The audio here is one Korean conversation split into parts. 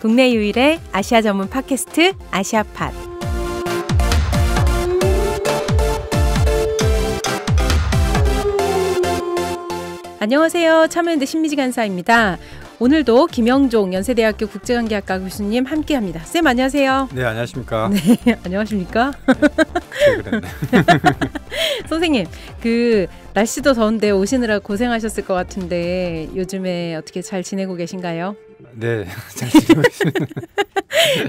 국내 유일의 아시아 전문 팟캐스트 아시아팟. 안녕하세요. 참여연대 신미지 간사입니다. 오늘도 김영종 연세대학교 국제관계학과 교수님 함께합니다. 쌤 안녕하세요. 네, 안녕하십니까. 네, 안녕하십니까. 그랬네. 선생님, 날씨도 더운데 오시느라 고생하셨을 것 같은데 요즘에 어떻게 잘 지내고 계신가요? 네, 잘 지내고 있습니다.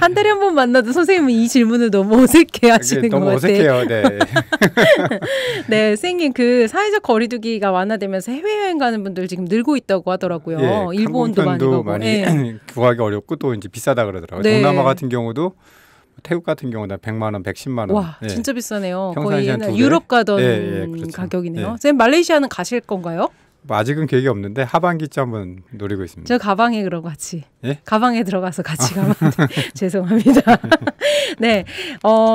한 달에 한 번 만나도 선생님은 이 질문을 너무 어색해 하시는 것 같아요. 너무 어색해요. 네. 네, 선생님 사회적 거리두기가 완화되면서 해외여행 가는 분들 지금 늘고 있다고 하더라고요. 예, 일본도 많이 가고. 많이 구하기 어렵고 또 이제 비싸다 그러더라고요. 네. 동남아 같은 경우도 태국 같은 경우는 100만 원, 110만 원. 와, 예. 진짜 비싸네요. 평상시 거의 한 2배? 유럽 가던 그렇죠. 가격이네요. 예. 쌤 말레이시아는 가실 건가요? 뭐 아직은 계획이 없는데 하반기쯤 한번 노리고 있습니다. 저 가방에 그럼 같이. 예? 가방에 들어가서 같이 가면 죄송합니다. 네,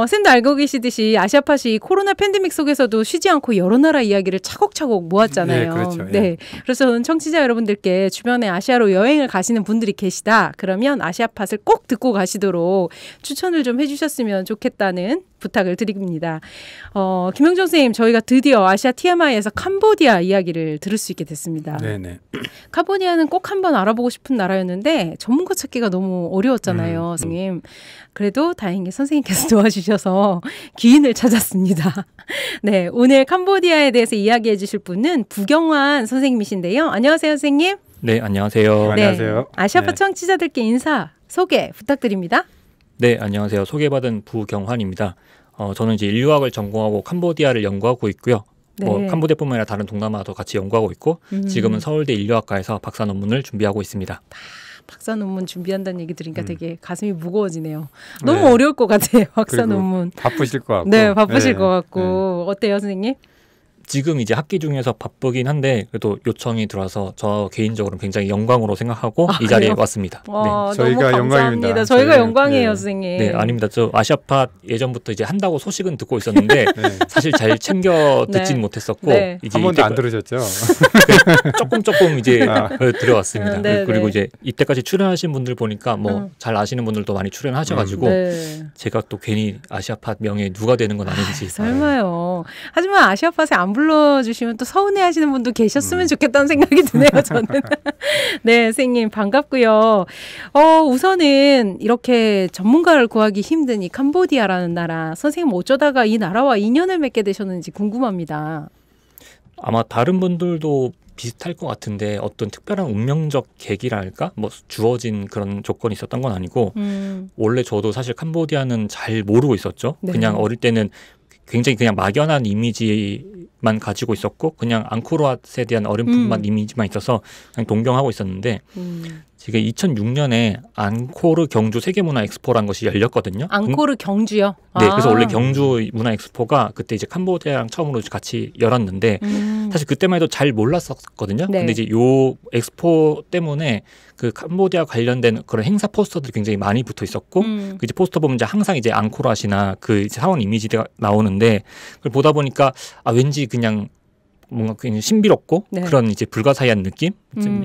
쌤도 알고 계시듯이 아시아팟이 코로나 팬데믹 속에서도 쉬지 않고 여러 나라 이야기를 차곡차곡 모았잖아요. 네, 그렇죠. 예. 네, 그래서 저는 청취자 여러분들께 주변에 아시아로 여행을 가시는 분들이 계시다. 그러면 아시아팟을 꼭 듣고 가시도록 추천을 좀 해주셨으면 좋겠다는 부탁을 드립니다. 김영종 선생님, 저희가 드디어 아시아 TMI에서 캄보디아 이야기를 들을 수 있게 됐습니다. 네네. 캄보디아는 꼭 한번 알아보고 싶은 나라였는데 전문가 찾기가 너무 어려웠잖아요, 선생님. 그래도 다행히 선생님께서 도와주셔서 귀인을 찾았습니다. 네, 오늘 캄보디아에 대해서 이야기해 주실 분은 부경환 선생님이신데요. 안녕하세요, 선생님. 네, 안녕하세요. 네, 안녕하세요. 아시아팟 네. 청취자들께 인사, 소개 부탁드립니다. 네, 안녕하세요. 소개받은 부경환입니다. 저는 이제 인류학을 전공하고 캄보디아를 연구하고 있고요. 네. 캄보디아뿐만 아니라 다른 동남아도 같이 연구하고 있고 지금은 서울대 인류학과에서 박사 논문을 준비하고 있습니다. 박사 논문 준비한다는 얘기 들으니까 되게 가슴이 무거워지네요. 너무 네. 어려울 것 같아요, 박사 논문. 바쁘실 것 같고. 네, 바쁘실 네. 것 같고. 어때요, 선생님? 지금 이제 학기 중에서 바쁘긴 한데 그래도 요청이 들어와서 저 개인적으로는 굉장히 영광으로 생각하고 이 자리에 그래요? 왔습니다. 와, 네, 저희가 너무 감사합니다. 영광입니다. 저희가 저희- 영광이에요, 네. 선생님. 네, 아닙니다. 저 아시아팟 예전부터 이제 한다고 소식은 듣고 있었는데 네. 사실 잘 챙겨 듣진 네. 못했었고 네. 이제 한 번도 안 이때까- 들으셨죠? 조금 이제 아. 들어왔습니다. 네, 그리고 네. 이제 이때까지 출연하신 분들 보니까 뭐 잘 아시는 분들도 많이 출연하셔가지고 네. 제가 또 괜히 아시아팟 명예 누가 되는 건 아닌지. 설마요. 하지만 아시아팟에 안 불러주시면 또 서운해하시는 분도 계셨으면 좋겠다는 생각이 드네요, 저는. 네, 선생님 반갑고요. 우선은 이렇게 전문가를 구하기 힘든 이 캄보디아라는 나라, 선생님 어쩌다가 이 나라와 인연을 맺게 되셨는지 궁금합니다. 아마 다른 분들도 비슷할 것 같은데 어떤 특별한 운명적 계기랄까? 뭐 주어진 그런 조건이 있었던 건 아니고 원래 저도 사실 캄보디아는 잘 모르고 있었죠. 네. 그냥 어릴 때는 굉장히 그냥 막연한 이미지만 가지고 있었고 그냥 앙코르왓에 대한 어렴풋한 이미지만 있어서 그냥 동경하고 있었는데 지금 2006년에 앙코르 경주 세계문화 엑스포라는 것이 열렸거든요. 앙코르 경주요? 네, 그래서 원래 경주 문화 엑스포가 그때 이제 캄보디아랑 처음으로 같이 열었는데 사실 그때만 해도 잘 몰랐었거든요. 네. 근데 이제 요 엑스포 때문에 그 캄보디아 관련된 그런 행사 포스터들이 굉장히 많이 붙어 있었고 그 이제 포스터 보면 이제 항상 이제 앙코르왓이나 그 이제 사원 이미지가 나오는데 그걸 보다 보니까 왠지 그냥 뭔가 굉장히 신비롭고 네. 그런 이제 불가사의한 느낌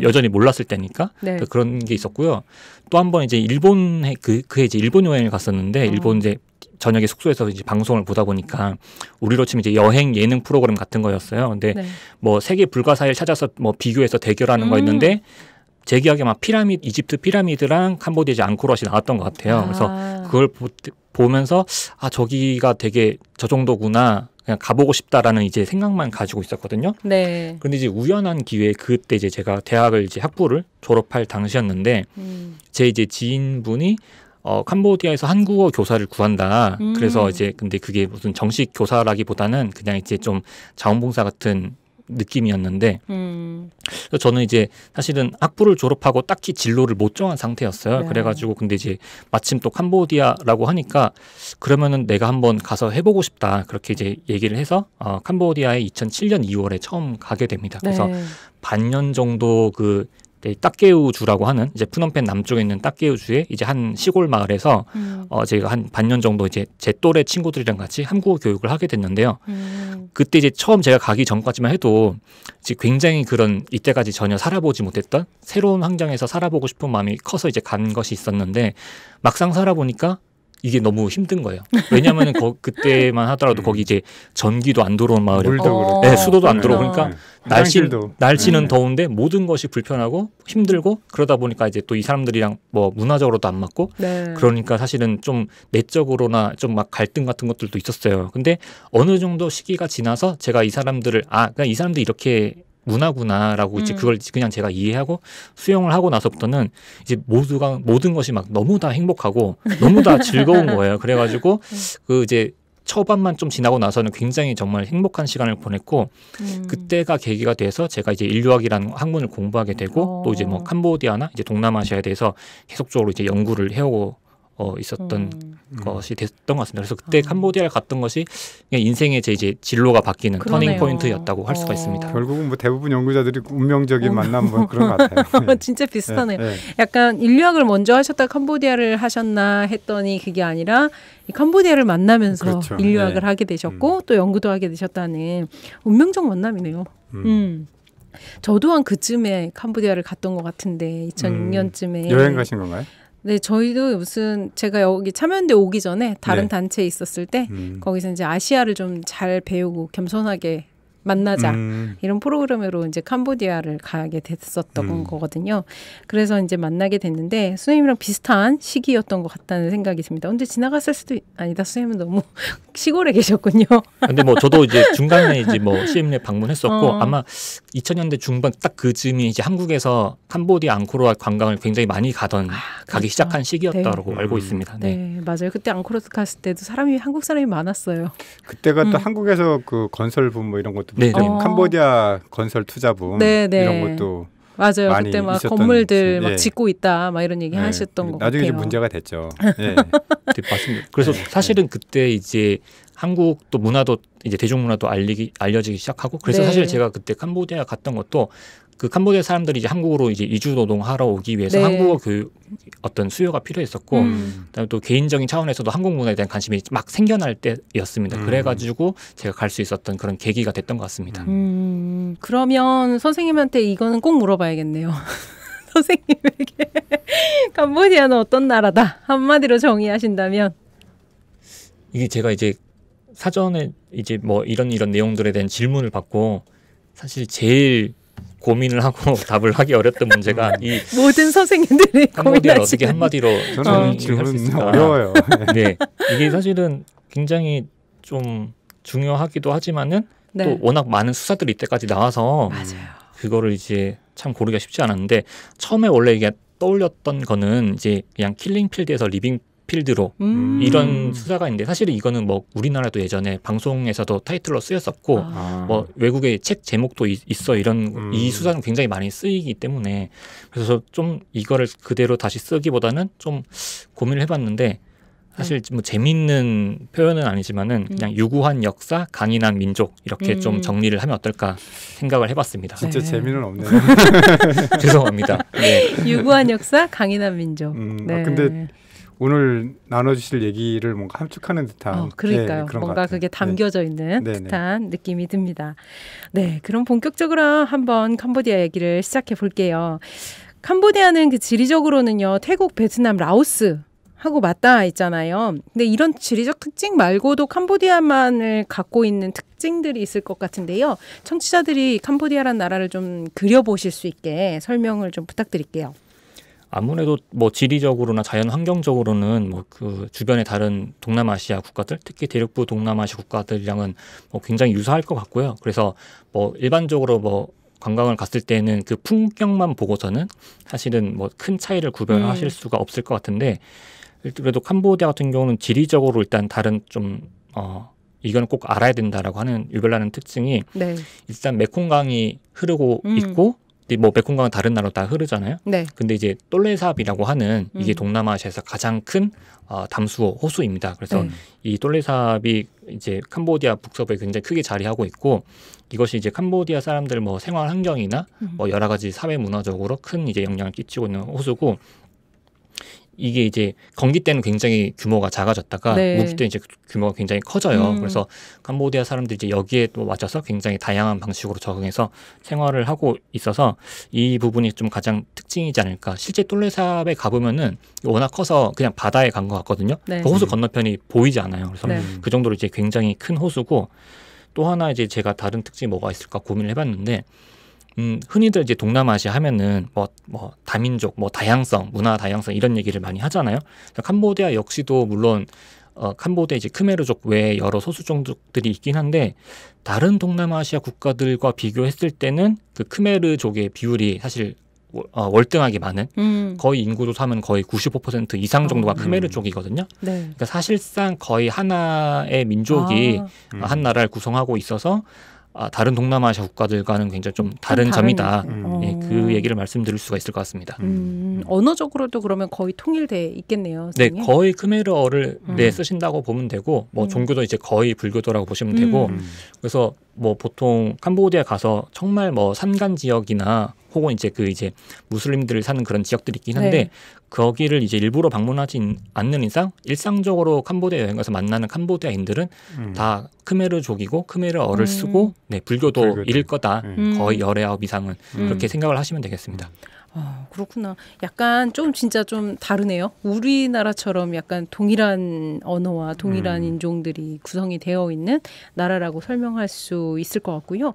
여전히 몰랐을 때니까 네. 그런 게 있었고요. 또 한 번 이제 일본에 그해 이제 일본 여행을 갔었는데 일본 이제 저녁에 숙소에서 이제 방송을 보다 보니까 우리로 치면 이제 여행 예능 프로그램 같은 거였어요. 근데 네. 뭐 세계 불가사의를 찾아서 뭐 비교해서 대결하는 거였는데 제 기억에 막 이집트 피라미드랑 캄보디아 이제 앙코르왓이 나왔던 것 같아요. 그래서 그걸 보면서 저기가 되게 저 정도구나. 그냥 가보고 싶다라는 이제 생각만 가지고 있었거든요. 네. 그런데 이제 우연한 기회에 그때 이제 제가 대학을 이제 학부를 졸업할 당시였는데 제 이제 지인분이 캄보디아에서 한국어 교사를 구한다. 그래서 이제 근데 그게 무슨 정식 교사라기보다는 그냥 이제 좀 자원봉사 같은 느낌이었는데 그래서 저는 이제 사실은 학부를 졸업하고 딱히 진로를 못 정한 상태였어요. 네. 그래가지고 근데 이제 마침 또 캄보디아라고 하니까 그러면은 내가 한번 가서 해보고 싶다. 그렇게 이제 얘기를 해서 캄보디아에 2007년 2월에 처음 가게 됩니다. 그래서 네. 반년 정도 그 딱게우주라고 하는 이제 프놈펜 남쪽에 있는 딱게우주의 이제 한 시골 마을에서 제가 한 반년 정도 이제 제 또래 친구들이랑 같이 한국어 교육을 하게 됐는데요. 그때 이제 처음 제가 가기 전까지만 해도 이제 굉장히 그런 이때까지 전혀 살아보지 못했던 새로운 환경에서 살아보고 싶은 마음이 커서 이제 간 것이 있었는데 막상 살아보니까 이게 너무 힘든 거예요. 왜냐하면 그때만 하더라도 거기 이제 전기도 안 들어온 마을이었고, 네, 수도도 안 들어오고, 그러니까 날씨는 더운데 모든 것이 불편하고 힘들고 그러다 보니까 이제 또 이 사람들이랑 뭐 문화적으로도 안 맞고, 그러니까 사실은 좀 내적으로나 좀 막 갈등 같은 것들도 있었어요. 근데 어느 정도 시기가 지나서 제가 이 사람들을 그러니까 이 사람들이 이렇게 문화구나라고 이제 그걸 그냥 제가 이해하고 수용을 하고 나서부터는 이제 모든 것이 막 너무 다 행복하고 너무 다 즐거운 거예요. 그래가지고 그 이제 초반만 좀 지나고 나서는 굉장히 정말 행복한 시간을 보냈고 그때가 계기가 돼서 제가 이제 인류학이라는 학문을 공부하게 되고 또 이제 뭐 캄보디아나 이제 동남아시아에 대해서 계속적으로 이제 연구를 해오고 있었던 것이 됐던 것 같습니다. 그래서 그때 캄보디아를 갔던 것이 그냥 인생의 제 이제 진로가 바뀌는 터닝 포인트였다고 할 수가 있습니다. 결국은 뭐 대부분 연구자들이 운명적인 만남 뭐 그런 것 같아요. 진짜 비슷하네요. 약간 인류학을 먼저 하셨다 캄보디아를 하셨나 했더니 그게 아니라 캄보디아를 만나면서 그렇죠. 인류학을 하게 되셨고 또 연구도 하게 되셨다는 운명적 만남이네요. 저도 한 그쯤에 캄보디아를 갔던 것 같은데 2006년쯤에 여행 가신 건가요? 네, 저희도 무슨 제가 여기 참여연대 오기 전에 다른 단체에 있었을 때 거기서 이제 아시아를 좀 잘 배우고 겸손하게 만나자 이런 프로그램으로 이제 캄보디아를 가게 됐었던 거거든요. 그래서 이제 만나게 됐는데 선생님이랑 비슷한 시기였던 것 같다는 생각이 듭니다. 언제 지나갔을 수도 아니다. 선생님은 너무 시골에 계셨군요. 근데 뭐 저도 이제 중간에 이제 뭐 CM랩 방문했었고 아마 2000년대 중반 딱 그쯤이 이제 한국에서 캄보디아 앙코르와 관광을 굉장히 많이 가기 그렇죠. 시작한 시기였다고 알고 있습니다. 네, 맞아요. 그때 앙코르 갔을 때도 한국 사람이 많았어요. 그때가 또 한국에서 그 건설붐 뭐 이런 것도 캄보디아 건설 투자붐 이런 것도 맞아요. 그때 막 건물들 막 짓고 있다 막 이런 얘기 하셨던 것 같아요. 나중에 이제 문제가 됐죠. 네, 맞습니다. 그래서 사실은 그때 이제 한국 또 문화도 이제 대중문화도 알려지기 시작하고 그래서 사실 제가 그때 캄보디아 갔던 것도 그 캄보디아 사람들이 이제 한국으로 이제 이주 노동하러 오기 위해서 한국어 교육 어떤 수요가 필요했었고 그다음에 또 개인적인 차원에서도 한국 문화에 대한 관심이 막 생겨날 때였습니다. 그래가지고 제가 갈 수 있었던 그런 계기가 됐던 것 같습니다. 그러면 선생님한테 이거는 꼭 물어봐야겠네요. 선생님에게 캄보디아는 어떤 나라다 한마디로 정의하신다면 이게 제가 이제 사전에 이제 뭐 이런 내용들에 대한 질문을 받고 사실 제일 고민을 하고 답을 하기 어렸던 문제가 이 모든 선생님들이 캄보디아를 어떻게 한마디로 저는 질문 어려워요. 네, 이게 사실은 굉장히 좀 중요하기도 하지만은 또 워낙 많은 수사들이 이때까지 나와서 그거를 이제 참 고르기가 쉽지 않았는데 처음에 원래 이게 떠올렸던 거는 이제 그냥 킬링 필드에서 리빙 필드로 이런 수사가 있는데 사실은 이거는 뭐 우리나라도 예전에 방송에서도 타이틀로 쓰였었고 뭐 외국의 책 제목도 있어 이런 이 수사는 굉장히 많이 쓰이기 때문에 그래서 좀 이거를 그대로 다시 쓰기보다는 좀 고민을 해봤는데 사실 뭐 재미있는 표현은 아니지만은 그냥 유구한 역사, 강인한 민족 이렇게 좀 정리를 하면 어떨까 생각을 해봤습니다. 진짜 재미는 없네요. 죄송합니다. 네. 유구한 역사, 강인한 민족. 근데 오늘 나눠주실 얘기를 뭔가 함축하는 듯한 그러니까요. 뭔가 그게 담겨져 있는 듯한 느낌이 듭니다. 네, 그럼 본격적으로 한번 캄보디아 얘기를 시작해 볼게요. 캄보디아는 그 지리적으로는요, 태국, 베트남, 라오스 하고 맞닿아 있잖아요. 근데 이런 지리적 특징 말고도 캄보디아만을 갖고 있는 특징들이 있을 것 같은데요. 청취자들이 캄보디아라는 나라를 좀 그려보실 수 있게 설명을 좀 부탁드릴게요. 아무래도 뭐 지리적으로나 자연 환경적으로는 뭐 그 주변의 다른 동남아시아 국가들, 특히 대륙부 동남아시아 국가들이랑은 뭐 굉장히 유사할 것 같고요. 그래서 뭐 일반적으로 뭐 관광을 갔을 때는 그 풍경만 보고서는 사실은 뭐 큰 차이를 구별하실 수가 없을 것 같은데 그래도 캄보디아 같은 경우는 지리적으로 일단 다른 좀 이건 꼭 알아야 된다라고 하는 유별나는 특징이 일단 메콩강이 흐르고 있고 뭐 메콩강은 다른 나라로 다 흐르잖아요. 네. 근데 이제 똘레삽이라고 하는 이게 동남아시아에서 가장 큰 담수호 호수입니다. 그래서 이 똘레삽이 이제 캄보디아 북서부에 굉장히 크게 자리하고 있고 이것이 이제 캄보디아 사람들 뭐 생활 환경이나 뭐 여러 가지 사회 문화적으로 큰 이제 영향을 끼치고 있는 호수고 이게 이제 건기 때는 굉장히 규모가 작아졌다가 우기 때는 이제 규모가 굉장히 커져요. 그래서 캄보디아 사람들이 이제 여기에 또 맞춰서 굉장히 다양한 방식으로 적응해서 생활을 하고 있어서 이 부분이 좀 가장 특징이지 않을까. 실제 똘레삽에 가보면은 워낙 커서 그냥 바다에 간 것 같거든요. 그 호수 건너편이 보이지 않아요. 그래서 그 정도로 이제 굉장히 큰 호수고 또 하나 이제 제가 다른 특징이 뭐가 있을까 고민을 해봤는데 흔히들 이제 동남아시아 하면은 뭐 다민족, 뭐 다양성, 문화 다양성 이런 얘기를 많이 하잖아요. 캄보디아 역시도 물론 캄보디아 이제 크메르족 외에 여러 소수종족들이 있긴 한데 다른 동남아시아 국가들과 비교했을 때는 그 크메르족의 비율이 사실 월등하게 많은 거의 인구도 하면 거의 95% 이상 정도가 크메르족이거든요. 그러니까 사실상 거의 하나의 민족이 한 나라를 구성하고 있어서 다른 동남아시아 국가들과는 굉장히 좀 다른 점이다. 예, 그 얘기를 말씀드릴 수가 있을 것 같습니다. 언어적으로도 그러면 거의 통일돼 있겠네요. 네, 거의 크메르어를 쓰신다고 보면 되고 뭐 종교도 이제 거의 불교도라고 보시면 되고 그래서 뭐 보통 캄보디아 가서 정말 뭐 산간 지역이나 혹은 이제 그 이제 무슬림들이 사는 그런 지역들이 있긴 한데 거기를 이제 일부러 방문하지 않는 이상 일상적으로 캄보디아 여행 가서 만나는 캄보디아인들은 다 크메르족이고 크메르어를 쓰고 불교도일 거다. 거의 열의 아홉 이상은 그렇게 생각을 하시면 되겠습니다. 그렇구나. 약간 좀 진짜 좀 다르네요. 우리나라처럼 약간 동일한 언어와 동일한 인종들이 구성이 되어 있는 나라라고 설명할 수 있을 것 같고요.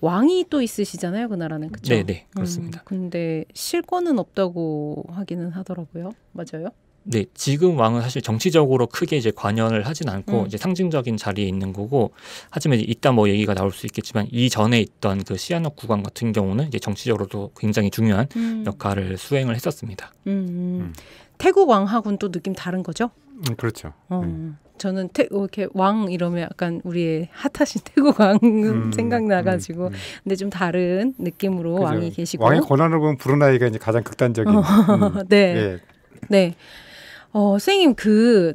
왕이 또 있으시잖아요, 그 나라는. 그렇죠? 네, 그렇습니다. 근데 실권은 없다고 하기는 하더라고요. 맞아요? 네, 지금 왕은 사실 정치적으로 크게 이제 관여를 하진 않고 이제 상징적인 자리에 있는 거고 하지만 이따 뭐 얘기가 나올 수 있겠지만 이전에 있던 그 시아녹 국왕 같은 경우는 이제 정치적으로도 굉장히 중요한 역할을 수행을 했었습니다. 태국 왕하고는 또 느낌 다른 거죠? 그렇죠. 저는 이렇게 왕 이러면 약간 우리의 핫하신 태국 왕 생각나가지고 근데 좀 다른 느낌으로 그죠. 왕이 계시고 왕의 권한을 보면 브루나이가 이제 가장 극단적인 네. 선생님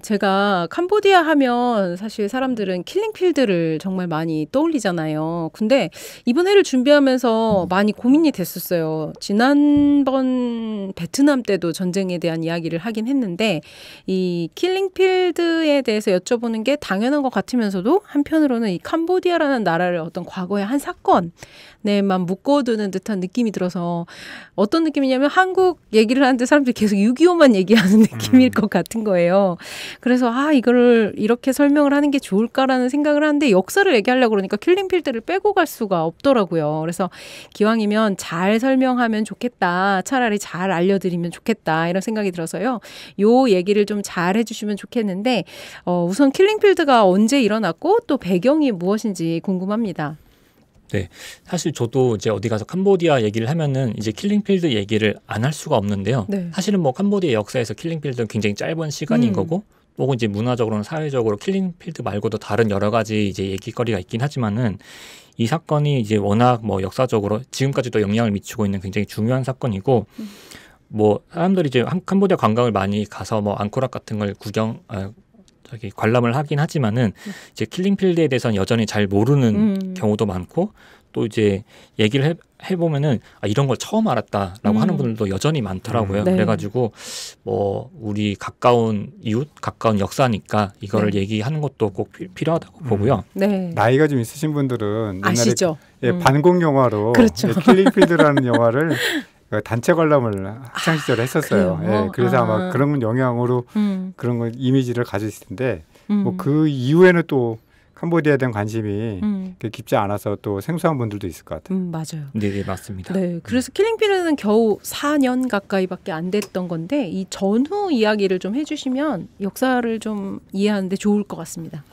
제가 캄보디아 하면 사실 사람들은 킬링필드를 정말 많이 떠올리잖아요. 근데 이번 회를 준비하면서 많이 고민이 됐었어요. 지난번 베트남 때도 전쟁에 대한 이야기를 하긴 했는데 이 킬링필드에 대해서 여쭤보는 게 당연한 것 같으면서도 한편으로는 이 캄보디아라는 나라를 어떤 과거의 한 사건에만 묶어두는 듯한 느낌이 들어서 어떤 느낌이냐면 한국 얘기를 하는데 사람들이 계속 6.25만 얘기하는 느낌일 것 같은 거예요. 그래서 이거를 이렇게 설명을 하는 게 좋을까라는 생각을 하는데 역사를 얘기하려고 그러니까 킬링필드를 빼고 갈 수가 없더라고요. 그래서 기왕이면 잘 설명하면 좋겠다. 차라리 잘 알려드리면 좋겠다. 이런 생각이 들어서요. 요 얘기를 좀 잘 해주시면 좋겠는데 우선 킬링필드가 언제 일어났고 또 배경이 무엇인지 궁금합니다. 네, 사실 저도 이제 어디 가서 캄보디아 얘기를 하면은 이제 킬링필드 얘기를 안 할 수가 없는데요. 사실은 뭐 캄보디아 역사에서 킬링필드는 굉장히 짧은 시간인 거고, 혹은 이제 문화적으로는 사회적으로 킬링필드 말고도 다른 여러 가지 이제 얘기거리가 있긴 하지만은 이 사건이 이제 워낙 뭐 역사적으로 지금까지도 영향을 미치고 있는 굉장히 중요한 사건이고, 뭐 사람들이 이제 캄보디아 관광을 많이 가서 뭐 앙코르 같은 걸 관람을 하긴 하지만은 이제 킬링필드에 대해서는 여전히 잘 모르는 경우도 많고 또 이제 얘기를 해보면은 이런 걸 처음 알았다라고 하는 분들도 여전히 많더라고요. 그래가지고 뭐 우리 가까운 이웃, 가까운 역사니까 이거를 얘기하는 것도 꼭 필요하다고 보고요. 나이가 좀 있으신 분들은 아시죠? 반공 영화로 그렇죠. 킬링필드라는 영화를 단체 관람을 학창 시절에 했었어요. 그래서 아마 그런 영향으로 그런 거 이미지를 가지고 있을 텐데 뭐 그 이후에는 또 캄보디아에 대한 관심이 깊지 않아서 또 생소한 분들도 있을 것 같아요. 맞아요. 네, 맞습니다. 네, 그래서 킬링필드는 겨우 4년 가까이밖에 안 됐던 건데 이 전후 이야기를 좀 해주시면 역사를 좀 이해하는데 좋을 것 같습니다.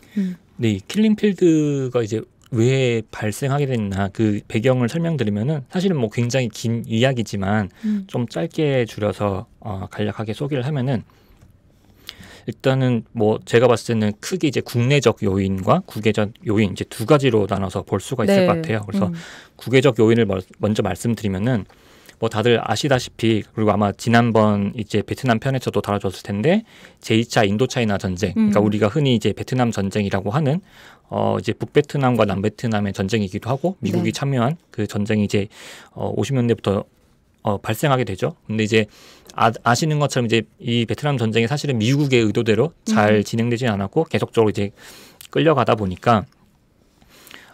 네, 킬링필드가 이제 왜 발생하게 됐나 그 배경을 설명드리면은 사실은 뭐 굉장히 긴 이야기지만 좀 짧게 줄여서 간략하게 소개를 하면은 일단은 뭐 제가 봤을 때는 크게 이제 국내적 요인과 국외적 요인 이제 두 가지로 나눠서 볼 수가 있을 것 같아요. 그래서 국외적 요인을 먼저 말씀드리면은 뭐 다들 아시다시피 그리고 아마 지난번 이제 베트남 편에서도 다뤄졌을 텐데 제2차 인도차이나 전쟁, 그러니까 우리가 흔히 이제 베트남 전쟁이라고 하는 이제 북베트남과 남베트남의 전쟁이기도 하고 미국이 참여한 그 전쟁이 이제 50년대부터 발생하게 되죠. 근데 이제 아시는 것처럼 이제 이 베트남 전쟁이 사실은 미국의 의도대로 잘 진행되지 않았고 계속적으로 이제 끌려가다 보니까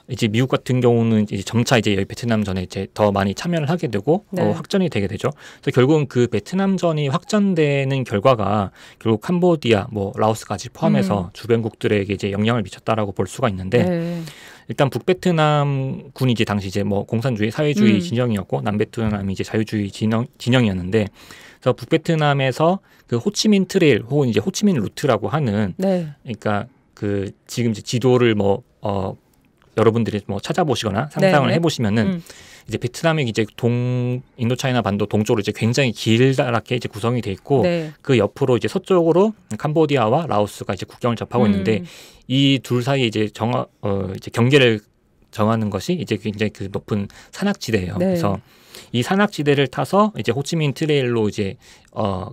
이제 미국 같은 경우는 이제 점차 이제 베트남 전에 이제 더 많이 참여를 하게 되고 확전이 되게 되죠. 그래서 결국은 그 베트남전이 확전되는 결과가 결국 캄보디아, 뭐 라오스까지 포함해서 주변국들에게 이제 영향을 미쳤다라고 볼 수가 있는데 일단 북베트남군이 이제 당시 이제 뭐 공산주의, 사회주의 진영이었고 남베트남이 이제 자유주의 진영이었는데 그래서 북베트남에서 그 호치민 트레일 혹은 이제 호치민 루트라고 하는 그러니까 그 지금 이제 지도를 뭐 여러분들이 뭐 찾아보시거나 상상을 해보시면은 이제 베트남이 이제 인도차이나 반도 동쪽으로 이제 굉장히 길다랗게 이제 구성이 돼 있고 그 옆으로 이제 서쪽으로 캄보디아와 라오스가 이제 국경을 접하고 있는데 이 둘 사이에 이제 이제 경계를 정하는 것이 이제 굉장히 그 높은 산악지대예요. 그래서 이 산악지대를 타서 이제 호치민 트레일로 이제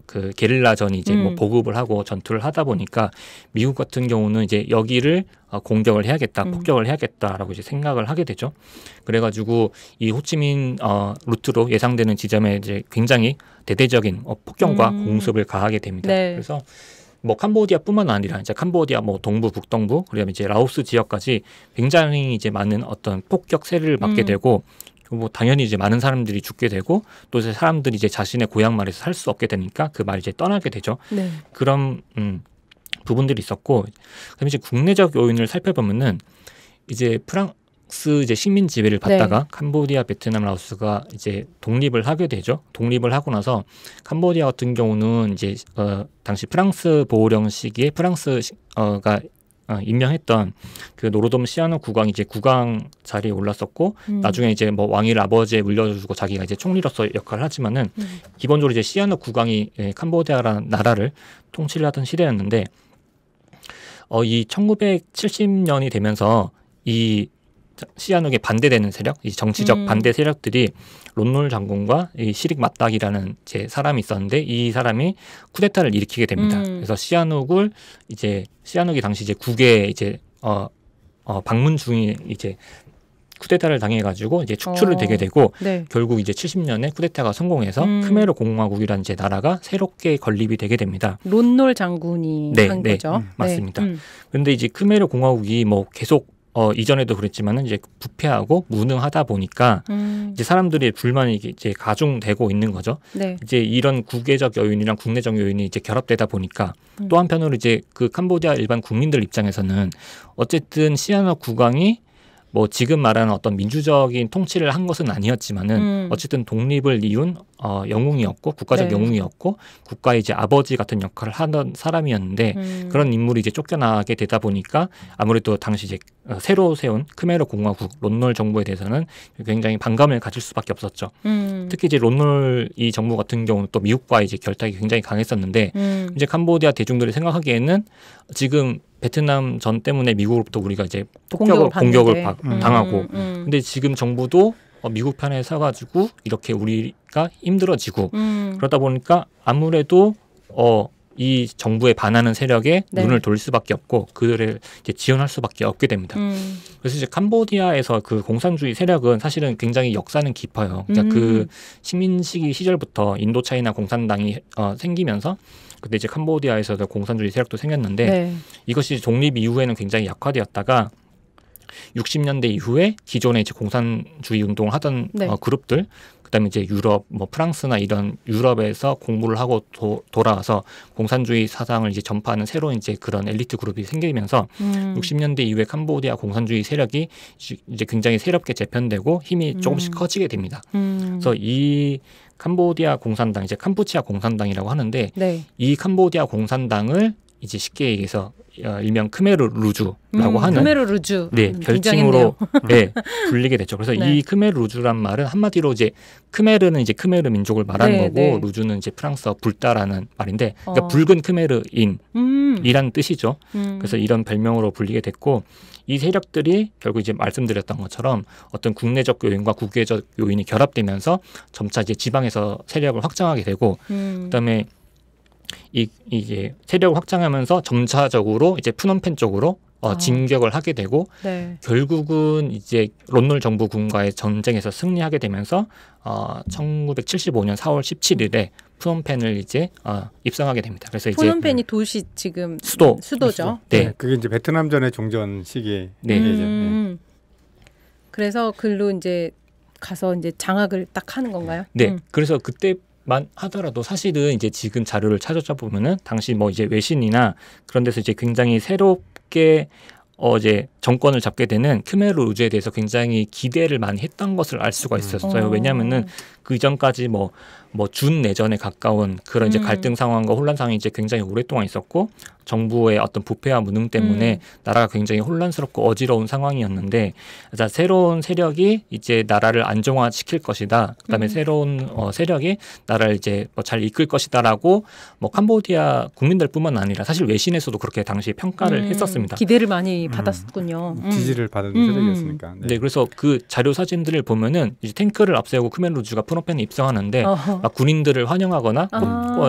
그 게릴라전이 이제 뭐 보급을 하고 전투를 하다 보니까 미국 같은 경우는 이제 여기를 공격을 해야겠다, 폭격을 해야겠다라고 이제 생각을 하게 되죠. 그래가지고 이 호치민 루트로 예상되는 지점에 이제 굉장히 대대적인 폭격과 공습을 가하게 됩니다. 그래서 뭐 캄보디아뿐만 아니라 이제 캄보디아 뭐 동부, 북동부, 그다음에 이제 라오스 지역까지 굉장히 이제 많은 어떤 폭격 세례를 받게 되고. 뭐 당연히 이제 많은 사람들이 죽게 되고 또 이제 사람들이 이제 자신의 고향 마을에서 살 수 없게 되니까 그 마을 이제 떠나게 되죠. 그런 부분들이 있었고, 그다음에 이제 국내적 요인을 살펴보면은 이제 프랑스 이제 식민 지배를 받다가 캄보디아, 베트남, 라오스가 이제 독립을 하게 되죠. 독립을 하고 나서 캄보디아 같은 경우는 이제 당시 프랑스 보호령 시기에 프랑스가 임명했던 그 노르돔 시아누 국왕이 이제 국왕 자리에 올랐었고 나중에 이제 뭐 왕위를 아버지에 물려주고 자기가 이제 총리로서 역할을 하지만은 기본적으로 이제 시아누 국왕이 캄보디아라는 나라를 통치를 하던 시대였는데 이 1970년이 되면서 이 시아누에게 반대되는 세력, 이 정치적 반대 세력들이 론놀 장군과 이 시릭 마딱이라는 제 사람이 있었는데 이 사람이 쿠데타를 일으키게 됩니다. 그래서 시아누를 이제 시아누기 당시 이제 국외에 이제 방문 중에 이제 쿠데타를 당해가지고 이제 축출을 되게 되고 결국 이제 70년에 쿠데타가 성공해서 크메르 공화국이라는 이제 나라가 새롭게 건립이 되게 됩니다. 론놀 장군이 한 거죠. 맞습니다. 그런데 이제 크메르 공화국이 뭐 계속 이전에도 그랬지만은 이제 부패하고 무능하다 보니까 이제 사람들이 불만이 이제 가중되고 있는 거죠. 이제 이런 국외적 요인이랑 국내적 요인이 이제 결합되다 보니까 또 한편으로 이제 그 캄보디아 일반 국민들 입장에서는 어쨌든 시아누 국왕이 뭐 지금 말하는 어떤 민주적인 통치를 한 것은 아니었지만은 어쨌든 독립을 이룬 영웅이었고 국가적 영웅이었고 국가의 이제 아버지 같은 역할을 하던 사람이었는데 그런 인물이 이제 쫓겨나게 되다 보니까 아무래도 당시 이제 새로 세운 크메르 공화국 론놀 정부에 대해서는 굉장히 반감을 가질 수밖에 없었죠. 특히 이제 론놀 이 정부 같은 경우는 또 미국과 이제 결탁이 굉장히 강했었는데 이제 캄보디아 대중들이 생각하기에는 지금 베트남 전 때문에 미국으로부터 우리가 이제 공격을 당하고 근데 지금 정부도 미국 편에 서가지고 이렇게 우리가 힘들어지고 그러다 보니까 아무래도 이 정부에 반하는 세력에 눈을 돌릴 수밖에 없고 그들을 이제 지원할 수밖에 없게 됩니다. 그래서 이제 캄보디아에서 그 공산주의 세력은 사실은 굉장히 역사는 깊어요. 그러니까 그 식민시기 시절부터 인도차이나 공산당이 생기면서 그때 이제 캄보디아에서도 공산주의 세력도 생겼는데 이것이 독립 이후에는 굉장히 약화되었다가 60년대 이후에 기존에 이제 공산주의 운동을 하던 그룹들, 그다음에 이제 유럽, 뭐 프랑스나 이런 유럽에서 공부를 하고 돌아와서 공산주의 사상을 이제 전파하는 새로운 이제 그런 엘리트 그룹이 생기면서 60년대 이후에 캄보디아 공산주의 세력이 이제 굉장히 새롭게 재편되고 힘이 조금씩 커지게 됩니다. 그래서 이 캄보디아 공산당, 이제 캄푸치아 공산당이라고 하는데 이 캄보디아 공산당을 이제 쉽게 얘기해서 일명 크메르 루주라고 하는 크메르 루주 별칭으로 불리게 됐죠. 그래서 이 크메르 루주란 말은 한마디로 이제 크메르는 이제 크메르 민족을 말하는 거고 루주는 이제 프랑스어 불다라는 말인데 그러니까 붉은 크메르인 리란 뜻이죠. 그래서 이런 별명으로 불리게 됐고 이 세력들이 결국 이제 말씀드렸던 것처럼 어떤 국내적 요인과 국외적 요인이 결합되면서 점차 이제 지방에서 세력을 확장하게 되고 그다음에 이게 세력을 확장하면서 점차적으로 이제 푸놈펜 쪽으로 진격을 하게 되고 네. 결국은 이제 론놀 정부군과의 전쟁에서 승리하게 되면서 1975년 4월 17일에 푸놈펜을 이제 입성하게 됩니다. 그래서 이제 푸놈펜이 도시 지금 수도죠. 네, 그게 이제 베트남전의 종전 시기에 네. 그래서 글로 이제 가서 이제 장악을 딱 하는 건가요? 네. 그래서 그때만 하더라도 사실은 이제 지금 자료를 찾아보면은 당시 뭐 이제 외신이나 그런 데서 이제 굉장히 새롭게 이제 정권을 잡게 되는 크메르 루즈에 대해서 굉장히 기대를 많이 했던 것을 알 수가 있었어요. 왜냐하면은 그 이전까지 뭐 준 내전에 가까운 그런 이제 갈등 상황과 혼란 상황이 이제 굉장히 오랫동안 있었고 정부의 어떤 부패와 무능 때문에 나라가 굉장히 혼란스럽고 어지러운 상황이었는데 자 새로운 세력이 이제 나라를 안정화시킬 것이다. 그다음에 새로운 세력이 나라를 이제 잘 이끌 것이다라고 뭐 캄보디아 국민들뿐만 아니라 사실 외신에서도 그렇게 당시에 평가를 했었습니다. 기대를 많이 받았군요. 지지를 받은 세력이었으니까. 네, 그래서 그 자료 사진들을 보면은 이제 탱크를 앞세우고 크메르 루즈가 푸놈펜에 입성하는데 막 군인들을 환영하거나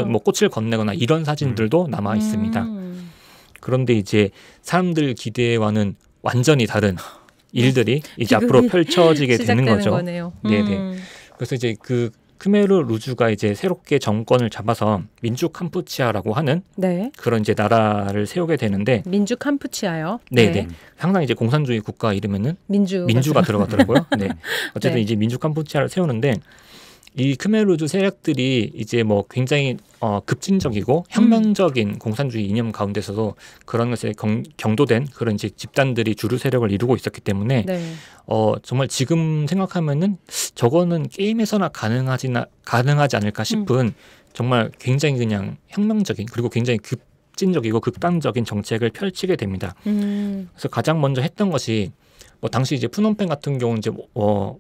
뭐 꽃을 건네거나 이런 사진들도 남아 있습니다. 그런데 이제 사람들 기대와는 완전히 다른 일들이 이제 앞으로 펼쳐지게 되는 거죠. 거네요. 네네. 그래서 이제 그 크메르 루즈가 이제 새롭게 정권을 잡아서 민주 캄푸치아라고 하는 그런 이제 나라를 세우게 되는데 민주 캄푸치아요. 네네. 항상 이제 공산주의 국가 이름에는 민주가 들어가더라고요. 네. 어쨌든 이제 민주 캄푸치아를 세우는데 이 크메르루즈 세력들이 이제 뭐 굉장히 급진적이고 혁명적인 공산주의 이념 가운데서도 그런 것에 경도된 그런 이제 집단들이 주류 세력을 이루고 있었기 때문에 정말 지금 생각하면은 저거는 게임에서나 가능하지 않을까 싶은 정말 굉장히 그냥 혁명적인 그리고 굉장히 급진적이고 극단적인 정책을 펼치게 됩니다. 그래서 가장 먼저 했던 것이 뭐 당시 이제 푸놈펜 같은 경우는 이제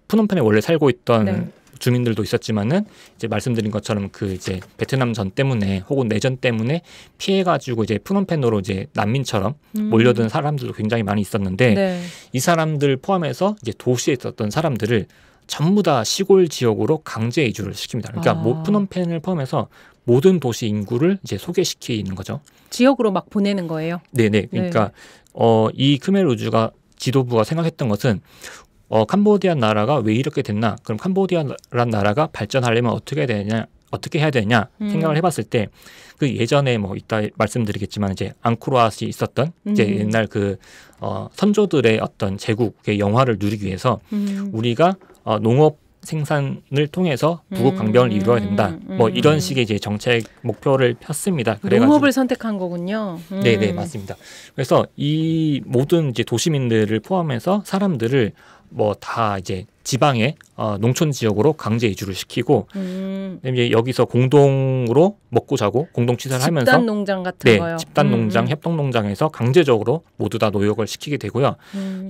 푸놈펜에 원래 살고 있던 주민들도 있었지만은 이제 말씀드린 것처럼 그 이제 베트남 전 때문에 혹은 내전 때문에 피해가지고 이제 푸놈펜으로 이제 난민처럼 몰려든 사람들도 굉장히 많이 있었는데 이 사람들 포함해서 이제 도시에 있었던 사람들을 전부 다 시골 지역으로 강제 이주를 시킵니다. 그러니까 푸놈펜을 포함해서 모든 도시 인구를 이제 소개시키는 거죠. 지역으로 막 보내는 거예요. 네네. 그러니까 이 크메르루즈가 지도부가 생각했던 것은 캄보디아 나라가 왜 이렇게 됐나? 그럼 캄보디아라는 나라가 발전하려면 어떻게 해야 되냐 생각을 해봤을 때 그 예전에 뭐 이따 말씀드리겠지만 이제 앙코르왓이 있었던 이제 옛날 그 선조들의 어떤 제국의 영화를 누리기 위해서 우리가 농업 생산을 통해서 부국 강병을 이루어야 된다. 뭐 이런 식의 이제 정책 목표를 폈습니다. 그래가지고 농업을 선택한 거군요. 네, 맞습니다. 그래서 이 모든 이제 도시민들을 포함해서 사람들을 뭐 다 이제 지방의 농촌 지역으로 강제 이주를 시키고 이제 여기서 공동으로 먹고 자고 공동 취사를 하면서 집단 농장 같은 거요. 집단 농장, 협동 농장에서 강제적으로 모두 다 노역을 시키게 되고요.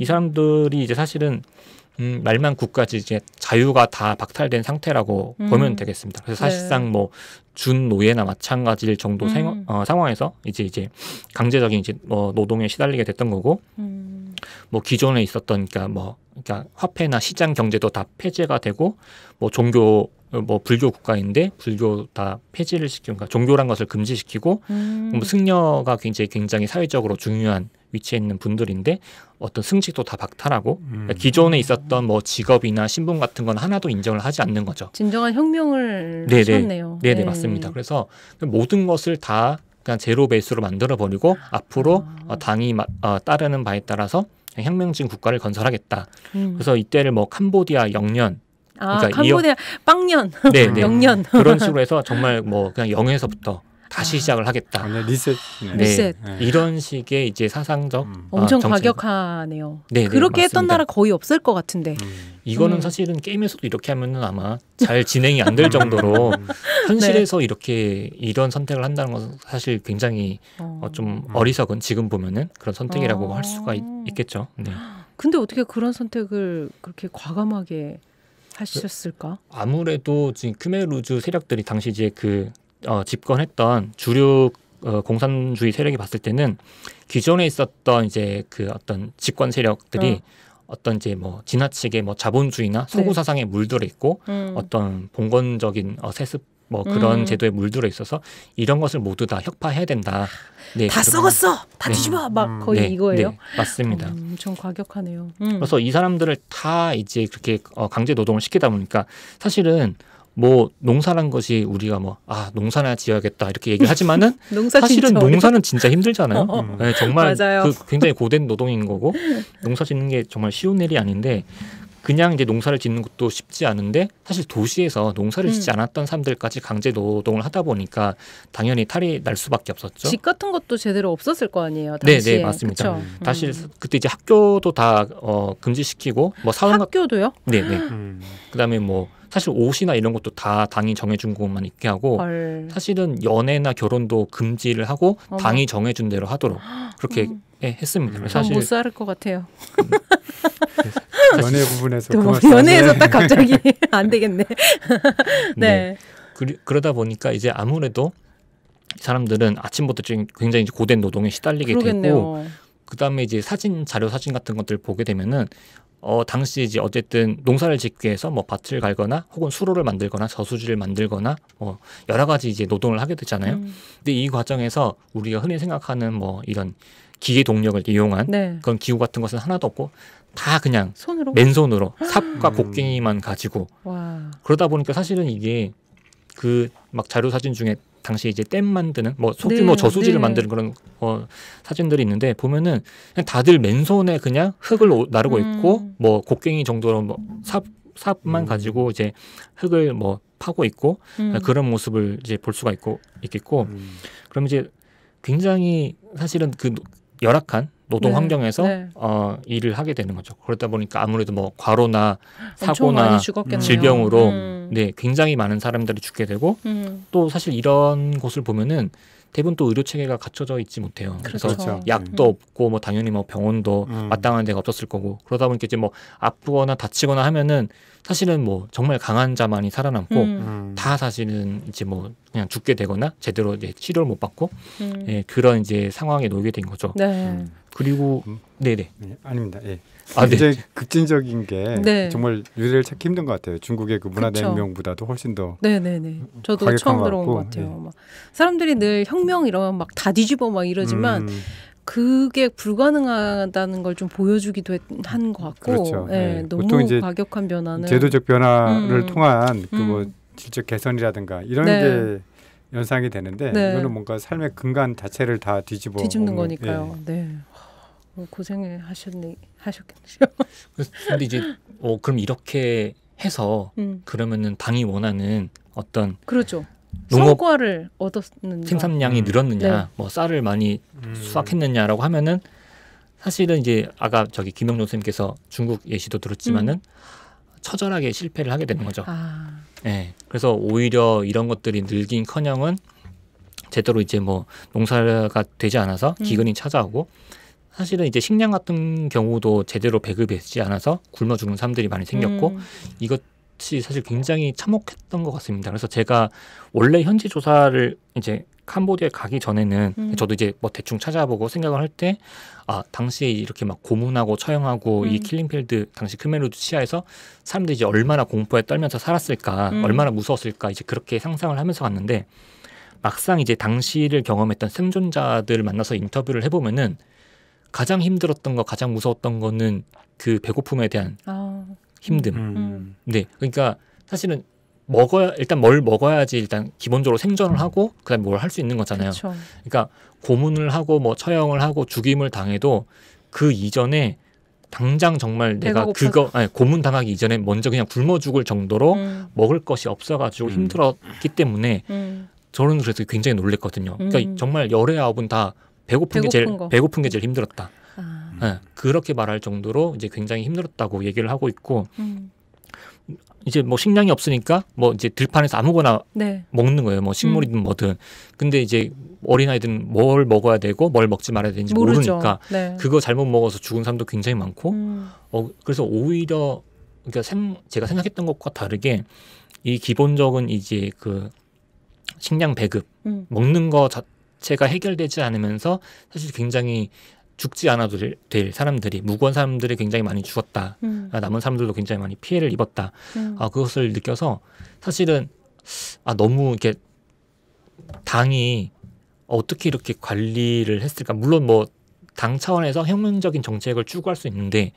이 사람들이 이제 사실은 말만 굳까지 이제 자유가 다 박탈된 상태라고 보면 되겠습니다. 그래서 사실상 뭐 준 노예나 마찬가지일 정도 상황에서 이제 강제적인 이제 노동에 시달리게 됐던 거고, 뭐 기존에 있었던 그러니까 화폐나 시장 경제도 다 폐지가 되고, 뭐 종교 뭐 불교 국가인데 불교 다 폐지를 시키고, 그러니까 종교란 것을 금지시키고, 뭐 승려가 굉장히 사회적으로 중요한 위치에 있는 분들인데 어떤 승직도 다 박탈하고 그러니까 기존에 있었던 뭐 직업이나 신분 같은 건 하나도 인정을 하지 않는 거죠. 진정한 혁명을 하셨네요. 네, 맞습니다. 그래서 모든 것을 다 그냥 제로 베이스로 만들어 버리고 앞으로 당이 따르는 바에 따라서 혁명적인 국가를 건설하겠다. 그래서 이때를 뭐 캄보디아 영년 그러니까 캄보디아 빵년, 영년 그런 식으로 해서 정말 뭐 그냥 0에서부터 다시 시작을 하겠다. 리셋. 이런 식의 이제 사상적 엄청 과격하네요. 그렇게 했던 나라 거의 없을 것 같은데. 이거는 사실은 게임에서도 이렇게 하면은 아마 잘 진행이 안 될 정도로 현실에서 이런 선택을 한다는 것은 사실 굉장히 좀 어리석은 지금 보면은 그런 선택이라고 할 수가 있겠죠. 네. 근데 어떻게 그런 선택을 그렇게 과감하게 하셨을까? 아무래도 지금 크메르루즈 세력들이 당시 이제 집권했던 주류 공산주의 세력이 봤을 때는 기존에 있었던 이제 그 어떤 집권 세력들이 어떤 이제 뭐 지나치게 뭐 자본주의나 서구 사상에 물들어 있고 어떤 봉건적인 세습 뭐 그런 제도에 물들어 있어서 이런 것을 모두 다 혁파해야 된다. 네, 다 썩었어. 다 뒤집어. 막 거의 네, 이거예요. 네, 맞습니다. 엄청 과격하네요. 그래서 이 사람들을 다 이제 그렇게 강제 노동을 시키다 보니까 사실은 뭐 농사란 것이 우리가 뭐 농사나 지어야겠다 이렇게 얘기를 하지만은 사실은 농사는 진짜 힘들잖아요. 네, 정말 굉장히 고된 노동인 거고 농사 짓는 게 정말 쉬운 일이 아닌데 그냥 이제 농사를 짓는 것도 쉽지 않은데 사실 도시에서 농사를 짓지 않았던 사람들까지 강제 노동을 하다 보니까 당연히 탈이 날 수밖에 없었죠. 집 같은 것도 제대로 없었을 거 아니에요. 당시에. 네, 맞습니다. 사실 그때 이제 학교도 다 금지시키고 뭐 사원 학교도요? 네. 그다음에 뭐 사실 옷이나 이런 것도 다 당이 정해준 것만 입게 하고 사실은 연애나 결혼도 금지를 하고 당이 정해준 대로 하도록 그렇게 했습니다. 사실 못 살을 것 같아요. 연애 부분에서 연애에서 딱 갑자기 안 되겠네. 네. 그러다 보니까 이제 아무래도 사람들은 아침부터 굉장히 고된 노동에 시달리게 되고 그다음에 이제 자료 사진 같은 것들 보게 되면은 당시 이제 어쨌든 농사를 짓기 위해서 뭐 밭을 갈거나 혹은 수로를 만들거나 저수지를 만들거나 뭐 여러 가지 이제 노동을 하게 되잖아요. 근데 이 과정에서 우리가 흔히 생각하는 뭐 이런 기계 동력을 이용한 그런 기구 같은 것은 하나도 없고 다 그냥 손으로? 맨손으로 삽과 곡괭이만 가지고 그러다 보니까 사실은 이게 그 막 자료 사진 중에 당시 이제 댐 만드는 뭐 소규모 저수지를 만드는 그런 사진들이 있는데 보면은 그냥 다들 맨손에 그냥 흙을 나르고 있고 뭐 곡괭이 정도로 뭐 삽만 가지고 이제 흙을 뭐 파고 있고 그런 모습을 이제 볼 수가 있겠고 그럼 이제 굉장히 사실은 그 열악한 노동 환경에서 일을 하게 되는 거죠. 그러다 보니까 아무래도 뭐 과로나 사고나 질병으로 굉장히 많은 사람들이 죽게 되고 또 사실 이런 곳을 보면은 대부분 또 의료 체계가 갖춰져 있지 못해요. 그래서 약도 없고 뭐 당연히 뭐 병원도 마땅한 데가 없었을 거고 그러다 보니까 이제 뭐 아프거나 다치거나 하면은 사실은 뭐 정말 강한 자만이 살아남고 다 사실은 이제 뭐 그냥 죽게 되거나 제대로 이제 치료를 못 받고 그런 이제 상황에 놓이게 된 거죠. 그리고 아닙니다. 굉장히 극진적인 게 정말 유래를 찾기 힘든 것 같아요. 중국의 그 문화대혁명보다도 훨씬 더. 저도 처음 들어온 것 같아요. 막 사람들이 늘 혁명 이러면 막 다 뒤집어 막 이러지만 그게 불가능하다는 걸 좀 보여주기도 한 것 같고 너무 보통 이제 과격한 변화는 제도적 변화를 통한 그 뭐 질적 개선이라든가 이런 게 연상이 되는데 이거는 뭔가 삶의 근간 자체를 다 뒤집는 거니까요. 고생을 하셨겠네요. 근데 이제 그럼 이렇게 해서 그러면은 당이 원하는 어떤 성과를 얻었는가 생산량이 늘었느냐, 뭐 쌀을 많이 수확했느냐라고 하면은 사실은 이제 아까 김영종 선생님께서 중국 예시도 들었지만은 처절하게 실패를 하게 되는 거죠. 그래서 오히려 이런 것들이 늘긴커녕은 제대로 이제 뭐 농사가 되지 않아서 기근이 찾아오고. 사실은 이제 식량 같은 경우도 제대로 배급되지 않아서 굶어 죽는 사람들이 많이 생겼고 이것이 사실 굉장히 참혹했던 것 같습니다. 그래서 제가 원래 현지 조사를 이제 캄보디아에 가기 전에는 저도 이제 뭐 대충 찾아보고 생각을 할 때 당시에 이렇게 막 고문하고 처형하고 이 킬링필드 당시 크메르 치하에서 사람들이 이제 얼마나 공포에 떨면서 살았을까 얼마나 무서웠을까 이제 그렇게 상상을 하면서 갔는데 막상 이제 당시를 경험했던 생존자들을 만나서 인터뷰를 해보면은 가장 힘들었던 거, 가장 무서웠던 거는 그 배고픔에 대한 힘듦. 그러니까 사실은 일단 뭘 먹어야지 일단 기본적으로 생존을 하고 그다음에 뭘 할 수 있는 거잖아요. 그러니까 고문을 하고 뭐 처형을 하고 죽임을 당해도 그 이전에 당장 정말 내가 고문 당하기 이전에 먼저 그냥 굶어 죽을 정도로 먹을 것이 없어가지고 힘들었기 때문에 저는 그래서 굉장히 놀랬거든요. 그러니까 정말 열의 아홉은 다 배고픈 게 제일 힘들었다. 그렇게 말할 정도로 이제 굉장히 힘들었다고 얘기를 하고 있고 이제 뭐 식량이 없으니까 뭐 이제 들판에서 아무거나 먹는 거예요. 뭐 식물이든 뭐든. 근데 이제 어린아이들은 뭘 먹어야 되고 뭘 먹지 말아야 되는지 모르니까 그거 잘못 먹어서 죽은 사람도 굉장히 많고 그래서 오히려 그러니까 제가 생각했던 것과 다르게 이 기본적인 이제 그 식량 배급 먹는 거 자체가 해결되지 않으면서 사실 굉장히 죽지 않아도 될 사람들이 무고한 사람들이 굉장히 많이 죽었다. 남은 사람들도 굉장히 많이 피해를 입었다. 그것을 느껴서 사실은 너무 이렇게 당이 어떻게 이렇게 관리를 했을까. 물론 뭐 당 차원에서 혁명적인 정책을 추구할 수 있는데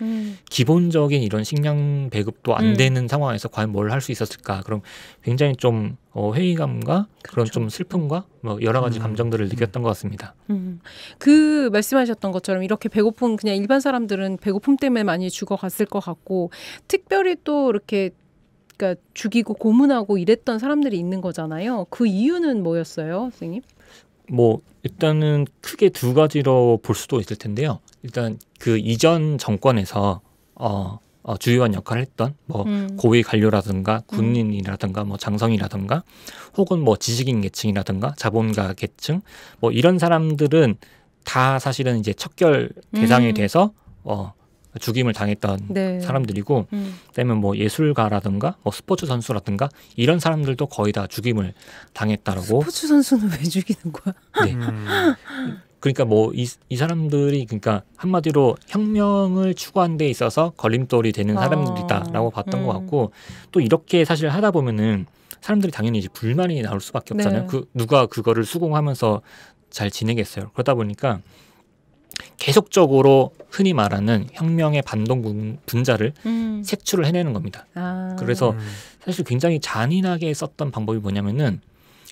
기본적인 이런 식량 배급도 안 되는 상황에서 과연 뭘 할 수 있었을까. 그럼 굉장히 좀 회의감과 그렇죠. 그런 좀 슬픔과 뭐 여러 가지 감정들을 느꼈던 것 같습니다. 그 말씀하셨던 것처럼 이렇게 배고픈 그냥 일반 사람들은 배고픔 때문에 많이 죽어갔을 것 같고 특별히 또 이렇게 그러니까 죽이고 고문하고 이랬던 사람들이 있는 거잖아요. 그 이유는 뭐였어요, 선생님? 뭐 일단은 크게 두 가지로 볼 수도 있을 텐데요. 일단 그 이전 정권에서 주요한 역할을 했던 뭐 고위 관료라든가 군인이라든가 뭐 장성이라든가 혹은 뭐 지식인 계층이라든가 자본가 계층 뭐 이런 사람들은 다 사실은 이제 척결 대상이 돼서 죽임을 당했던 네. 사람들이고 그다음에 뭐 예술가라든가 뭐 스포츠 선수라든가 이런 사람들도 거의 다 죽임을 당했다라고. 스포츠 선수는 왜 죽이는 거야? 네. 그러니까 뭐 이 사람들이 그러니까 한마디로 혁명을 추구하는 데 있어서 걸림돌이 되는 사람들이다라고 봤던 것 같고 또 이렇게 사실 하다 보면은 사람들이 당연히 이제 불만이 나올 수밖에 없잖아요. 네. 누가 그거를 수긍하면서 잘 지내겠어요. 그러다 보니까 계속적으로 흔히 말하는 혁명의 반동 분자를 색출을 해내는 겁니다. 그래서 사실 굉장히 잔인하게 썼던 방법이 뭐냐면은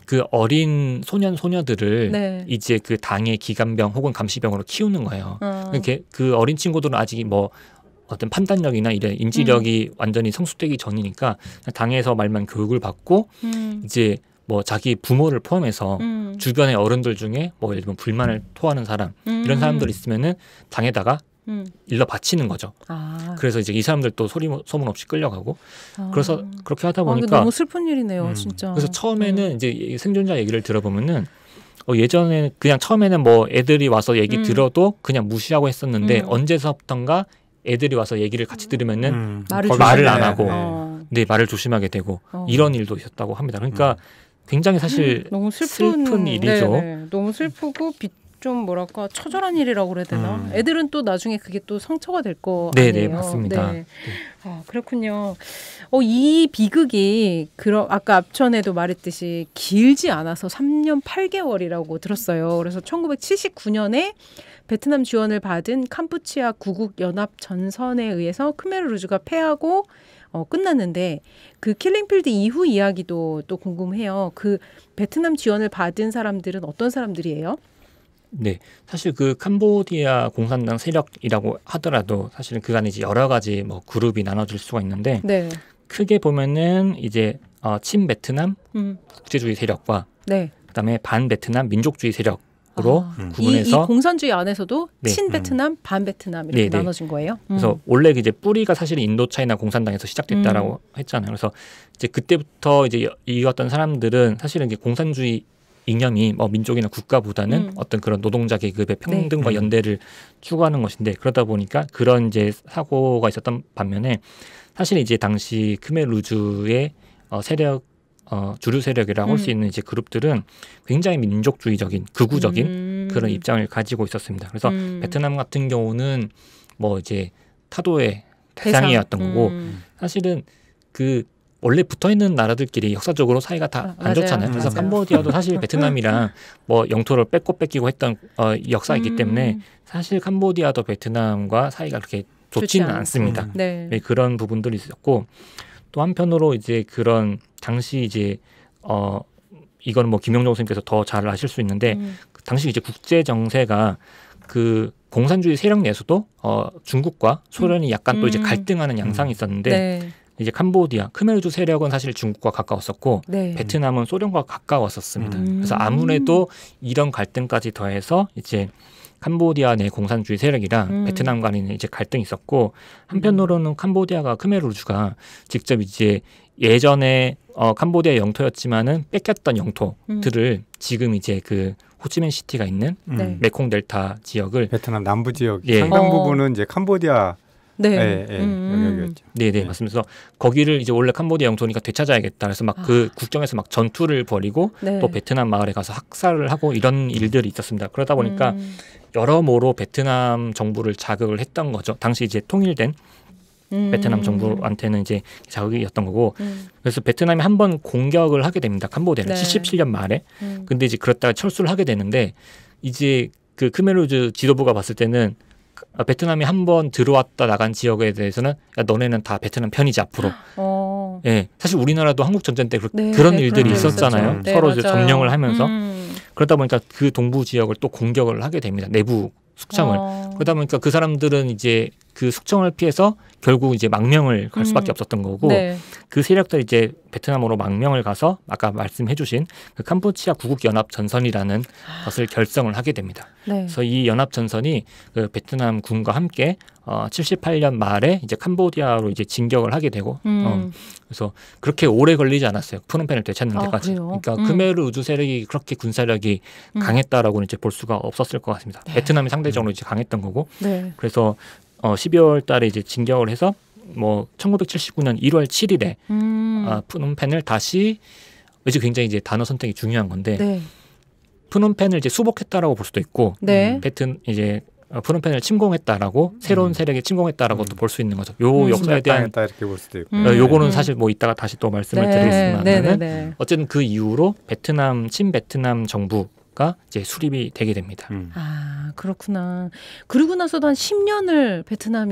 그 어린 소녀들을 네. 이제 그 당의 기관병 혹은 감시병으로 키우는 거예요. 그 어린 친구들은 아직 뭐 어떤 판단력이나 이런 인지력이 완전히 성숙되기 전이니까 당에서 말만 교육을 받고 이제 뭐 자기 부모를 포함해서 주변의 어른들 중에 뭐 예를 들면 불만을 토하는 사람 이런 사람들 있으면은 당에다가 일러 바치는 거죠. 그래서 이제 이 사람들 또 소문 없이 끌려가고 그래서 그렇게 하다 보니까 너무 슬픈 일이네요, 진짜. 그래서 처음에는 이제 생존자 얘기를 들어보면은 예전에는 그냥 처음에는 뭐 애들이 와서 얘기 들어도 그냥 무시하고 했었는데 언제서부턴가 애들이 와서 얘기를 같이 들으면은 말을 안 하고 네, 말을 조심하게 되고 이런 일도 있었다고 합니다. 그러니까 굉장히 사실 너무 슬픈 일이죠. 네네. 너무 슬프고 좀 뭐랄까 처절한 일이라고 그래야 되나? 애들은 또 나중에 그게 또 상처가 될 거 아니에요. 네네 맞습니다. 네. 그렇군요. 이 비극이 아까 앞전에도 말했듯이 길지 않아서 3년 8개월이라고 들었어요. 그래서 1979년에 베트남 지원을 받은 캄푸치아 구국연합 전선에 의해서 크메르루즈가 패하고 끝났는데 그 킬링필드 이후 이야기도 또 궁금해요. 그 베트남 지원을 받은 사람들은 어떤 사람들이에요? 네, 사실 그 캄보디아 공산당 세력이라고 하더라도 사실은 그간에 이제 여러 가지 뭐 그룹이 나눠질 수가 있는데 네. 크게 보면은 이제 친베트남 국제주의 세력과 네. 그다음에 반베트남 민족주의 세력으로 구분해서 이 공산주의 안에서도 네. 친베트남, 반베트남 이렇게 네, 네. 나눠진 거예요. 그래서 원래 이제 뿌리가 사실 인도차이나 공산당에서 시작됐다라고 했잖아요. 그래서 이제 그때부터 이제 이었던 사람들은 사실은 이제 공산주의 이념이 뭐 민족이나 국가보다는 어떤 그런 노동자 계급의 평등과 연대를 추구하는 것인데 그러다 보니까 그런 이제 사고가 있었던 반면에 사실 이제 당시 크메르루즈의 세력 주류 세력이라고 할 수 있는 이제 그룹들은 굉장히 민족주의적인 극우적인 그런 입장을 가지고 있었습니다. 그래서 베트남 같은 경우는 뭐 이제 타도의 대상이었던 거고 사실은 그 원래 붙어있는 나라들끼리 역사적으로 사이가 다 안 좋잖아요. 그래서 캄보디아도 사실 베트남이랑 뭐 영토를 뺏기고 했던 역사이기 때문에 사실 캄보디아도 베트남과 사이가 그렇게 좋지는 않습니다. 네. 네, 그런 부분들이 있었고 또 한편으로 이제 그런 당시 이제 이거는 뭐 김영종 선생님께서 더 잘 아실 수 있는데 그 당시 이제 국제 정세가 그 공산주의 세력 내에서도 중국과 소련이 약간 또 이제 갈등하는 양상이 있었는데 네. 이제 캄보디아, 크메르주 세력은 사실 중국과 가까웠었고 네. 베트남은 소련과 가까웠었습니다. 그래서 아무래도 이런 갈등까지 더해서 이제 캄보디아 내 공산주의 세력이랑 베트남 간에는 이제 갈등이 있었고 한편으로는 캄보디아가 크메르주가 직접 이제 예전에 캄보디아 영토였지만은 뺏겼던 영토들을 지금 이제 그 호치민 시티가 있는 메콩 델타 지역을 베트남 남부 지역 예. 상당 부분은 이제 캄보디아 네. 영역이었죠. 네, 맞습니다. 그래서 거기를 이제 원래 캄보디아 영토니까 되찾아야겠다. 그래서 막 그 국경에서 막 전투를 벌이고 또 베트남 마을에 가서 학살을 하고 이런 일들이 있었습니다. 그러다 보니까 여러모로 베트남 정부를 자극을 했던 거죠. 당시 이제 통일된 베트남 정부한테는 이제 자극이었던 거고 그래서 베트남이 한 번 공격을 하게 됩니다. 캄보디아를 77년 말에. 근데 이제 그랬다가 철수를 하게 되는데 이제 그 크메루즈 지도부가 봤을 때는 베트남이 한 번 들어왔다 나간 지역에 대해서는 야, 너네는 다 베트남 편이지 앞으로. 예, 사실 우리나라도 한국 전쟁 때 그런 일들이 있었잖아요. 서로 이제 점령을 하면서 그러다 보니까 그 동부 지역을 또 공격을 하게 됩니다. 내부 숙청을. 그러다 보니까 그 사람들은 이제 그 숙청을 피해서 결국 이제 망명을 갈 수밖에 없었던 거고 그 세력들이 이제 베트남으로 망명을 가서 아까 말씀해주신 그 캄보디아 구국연합 전선이라는 것을 결성을 하게 됩니다. 그래서 이 연합 전선이 그 베트남 군과 함께 78년 말에 이제 캄보디아로 이제 진격을 하게 되고 그래서 그렇게 오래 걸리지 않았어요. 프놈펜을 되찾는 데까지. 그러니까 크메르 우주 세력이 그렇게 군사력이 강했다라고는 이제 볼 수가 없었을 것 같습니다. 베트남이 상대적으로 이제 강했던 거고. 그래서 12월 달에 이제 진격을 해서 뭐 1979년 1월 7일에 프놈펜을 다시 이제 굉장히 이제 단어 선택이 중요한 건데 프놈펜을 이제 수복했다라고 볼 수도 있고 이제 프놈펜을 침공했다라고 새로운 세력에 침공했다라고도 볼 수 있는 거죠. 요 역사에 대한 이렇게 볼 수도 있고. 요거는 사실 뭐 이따가 다시 또 말씀을 드리겠지만 어쨌든 그 이후로 친베트남 정부가 이제 수립이 되게 됩니다. 아, 그렇구나. 그러고 나서도 한 10년을 베트남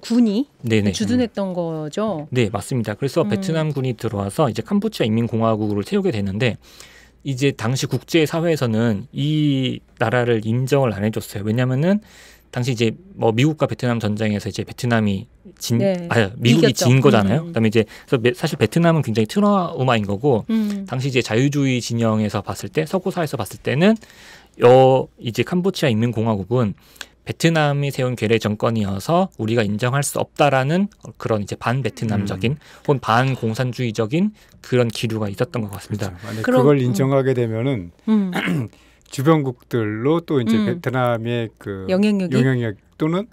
군이 주둔했던 거죠. 네, 맞습니다. 그래서 베트남 군이 들어와서 이제 캄보디아 인민공화국을 세우게 되는데 이제 당시 국제 사회에서는 이 나라를 인정을 안 해줬어요. 왜냐하면은 당시 이제 뭐 미국과 베트남 전쟁에서 이제 베트남이 미국이 진 거잖아요. 그다음에 이제 그래서 사실 베트남은 굉장히 트라우마인 거고 당시 이제 자유주의 진영에서 봤을 때 서구 사회에서 봤을 때는 이제 캄보디아 인민공화국은 베트남이 세운 괴뢰 정권이어서 우리가 인정할 수 없다라는 그런 이제 반베트남적인 혹은 반공산주의적인 그런 기류가 있었던 것 같습니다. 그렇죠. 그걸 인정하게 되면은 주변국들로 또 이제 베트남의 그 영향력 또는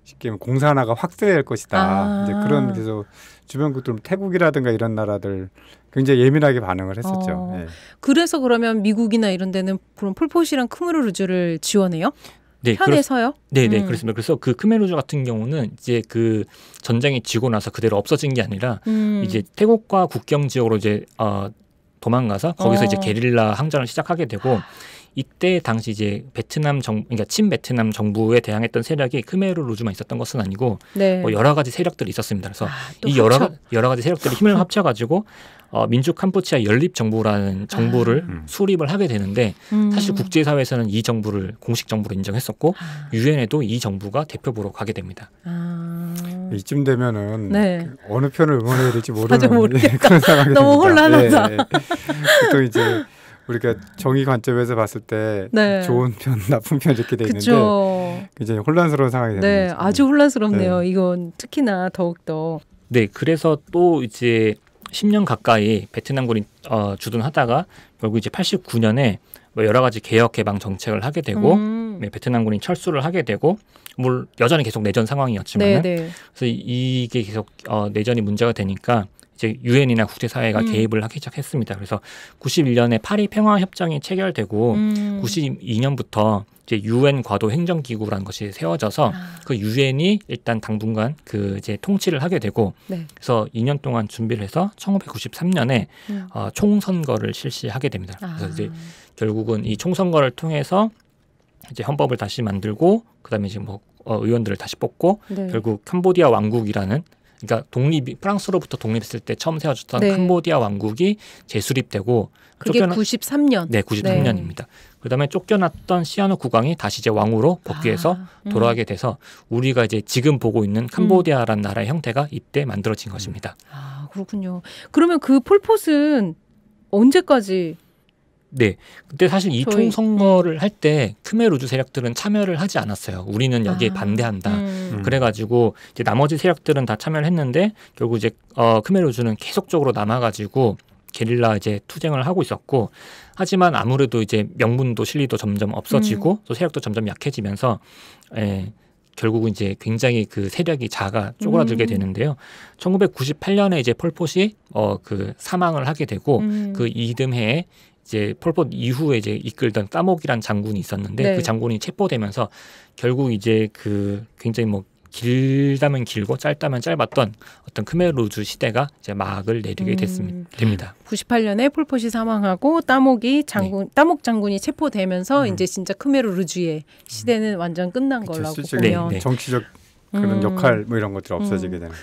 쉽게 말하면 공산화가 확대될 것이다. 이제 그런 그래서 주변국들 태국이라든가 이런 나라들 굉장히 예민하게 반응을 했었죠. 그래서 그러면 미국이나 이런 데는 그럼 폴포시랑 크메르루즈를 지원해요? 편해서요? 네, 그렇습니다. 그래서 그 크메루즈 같은 경우는 이제 그 전쟁이 지고 나서 그대로 없어진 게 아니라 이제 태국과 국경 지역으로 이제 도망가서 거기서 이제 게릴라 항전을 시작하게 되고 이때 당시 이제 그러니까 친베트남 정부에 대항했던 세력이 크메르루즈만 있었던 것은 아니고 뭐 여러 가지 세력들이 있었습니다. 그래서 이 여러 가지 세력들이 힘을 합쳐가지고 민주 캄보디아 연립 정부라는 정부를 수립을 하게 되는데 사실 국제사회에서는 이 정부를 공식 정부로 인정했었고 유엔에도 이 정부가 대표부로 가게 됩니다. 이쯤 되면은 어느 편을 응원해야 될지 모르는 그런 상황이 너무 혼란하다. 또 이제 우리가 정의 관점에서 봤을 때 좋은 편, 나쁜 편 이렇게 돼 있는데 굉장히 혼란스러운 상황이 되는 거죠. 아주 혼란스럽네요. 이건 특히나 더욱더. 네, 그래서 또 이제 10년 가까이 베트남군이 주둔하다가 결국 이제 89년에 뭐 여러 가지 개혁 개방 정책을 하게 되고 베트남군이 철수를 하게 되고 물론 여전히 계속 내전 상황이었지만 그래서 이게 계속 내전이 문제가 되니까 이제 유엔이나 국제사회가 개입을 하기 시작했습니다. 그래서 91년에 파리 평화협정이 체결되고 92년부터 이제 유엔 과도 행정기구라는 것이 세워져서 그 유엔이 일단 당분간 그 이제 통치를 하게 되고 그래서 2년 동안 준비를 해서 1993년에 총선거를 실시하게 됩니다. 그래서 이제 결국은 이 총선거를 통해서 이제 헌법을 다시 만들고 그다음에 이제 뭐 의원들을 다시 뽑고 결국 캄보디아 왕국이라는 그러니까 프랑스로부터 독립했을 때 처음 세워졌던 캄보디아 왕국이 재수립되고 그게 93년. 네, 93년입니다. 그다음에 쫓겨났던 시아누 국왕이 다시 이제 왕으로 복귀해서 돌아가게 돼서 우리가 이제 지금 보고 있는 캄보디아라는 나라의 형태가 이때 만들어진 것입니다. 아, 그렇군요. 그러면 그 폴폿은 언제까지? 네, 그때 사실 이 총선거를 할 때 크메루즈 세력들은 참여를 하지 않았어요. 우리는 여기에 반대한다. 그래가지고 이제 나머지 세력들은 다 참여를 했는데 결국 이제 크메루즈는 계속적으로 남아가지고 게릴라 이제 투쟁을 하고 있었고 하지만 아무래도 이제 명분도 실리도 점점 없어지고 또 세력도 점점 약해지면서 결국은 이제 굉장히 그 세력이 쪼그라들게 되는데요. 1998년에 이제 폴폿이 그 사망을 하게 되고 그 이듬해에 이제 폴폿 이후에 이제 이끌던 까목이란 장군이 있었는데 네. 그 장군이 체포되면서 결국 이제 그 굉장히 뭐 길다면 길고 짧다면 짧았던 어떤 크메르루주 시대가 이제 막을 내리게 됩니다. 98년에 폴폿이 사망하고 따목 장군이 체포되면서 이제 진짜 크메르루주의 시대는 완전 끝난 걸라고 보면 네. 정치적 그런 역할 뭐 이런 것들이 없어지게 되는.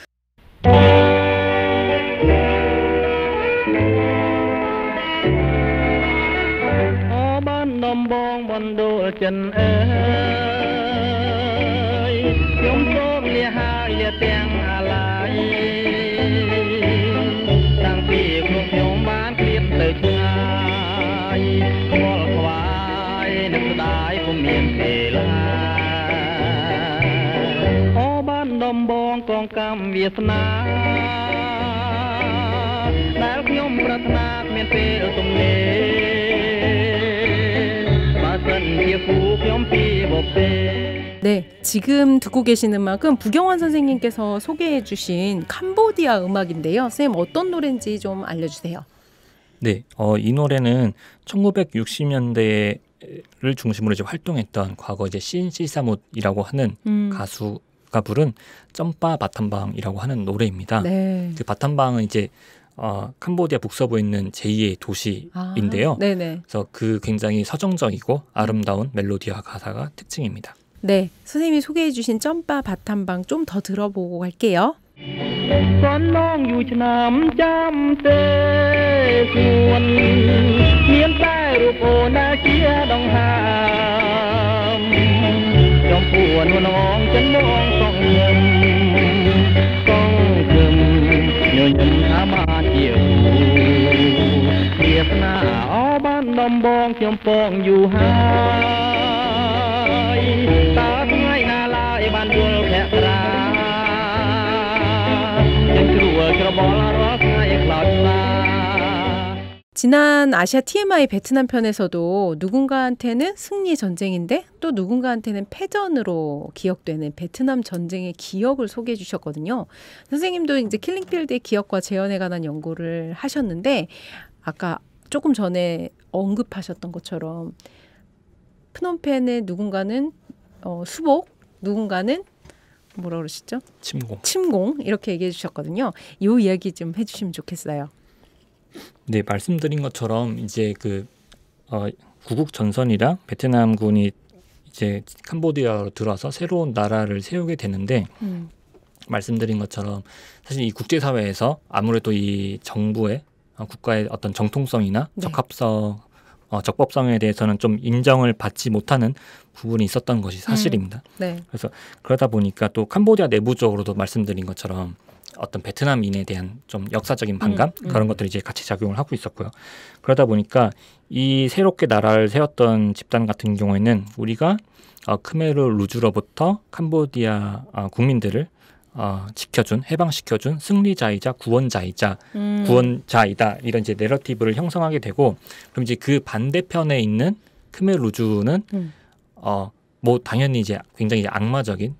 네, 지금 듣고 계신 음악은 부경환 선생님께서 소개해 주신 캄보디아 음악인데요. 선생님 어떤 노래인지 좀 알려주세요. 네, 이 노래는 1960년대를 중심으로 이제 활동했던 과거 이제 신시사뭇이라고 하는 가수가 부른 점바 바탐방이라고 하는 노래입니다. 네. 그 바탐방은 이제 캄보디아 북서부에 있는 제2의 도시인데요. 그래서 그 굉장히 서정적이고 아름다운 멜로디와 가사가 특징입니다. 네, 선생님이 소개해 주신 점바 바탐방 좀 더 들어보고 갈게요. 지난 아시아 TMI 베트남 편에서도 누군가한테는 승리 전쟁인데 또 누군가한테는 패전으로 기억되는 베트남 전쟁의 기억을 소개해 주셨거든요. 선생님도 이제 킬링필드의 기억과 재현에 관한 연구를 하셨는데 아까 조금 전에 언급하셨던 것처럼 프놈펜의 누군가는 수복, 누군가는 뭐라 그러시죠? 침공 이렇게 얘기해 주셨거든요. 이 이야기 좀 해주시면 좋겠어요. 네, 말씀드린 것처럼 이제 그 구국 전선이랑 베트남군이 이제 캄보디아로 들어와서 새로운 나라를 세우게 되는데 말씀드린 것처럼 사실 이 국제사회에서 아무래도 이 정부의 국가의 어떤 정통성이나 적법성에 대해서는 좀 인정을 받지 못하는 부분이 있었던 것이 사실입니다. 그래서 그러다 보니까 또 캄보디아 내부적으로도 말씀드린 것처럼 어떤 베트남인에 대한 좀 역사적인 반감 그런 것들이 이제 같이 작용을 하고 있었고요. 그러다 보니까 이 새롭게 나라를 세웠던 집단 같은 경우에는 우리가 크메르루주로부터 캄보디아 국민들을 지켜준, 해방시켜준 승리자이자 구원자이다 이런 이제 내러티브를 형성하게 되고 그럼 이제 그 반대편에 있는 크메르루주는 뭐 당연히 이제 굉장히 악마적인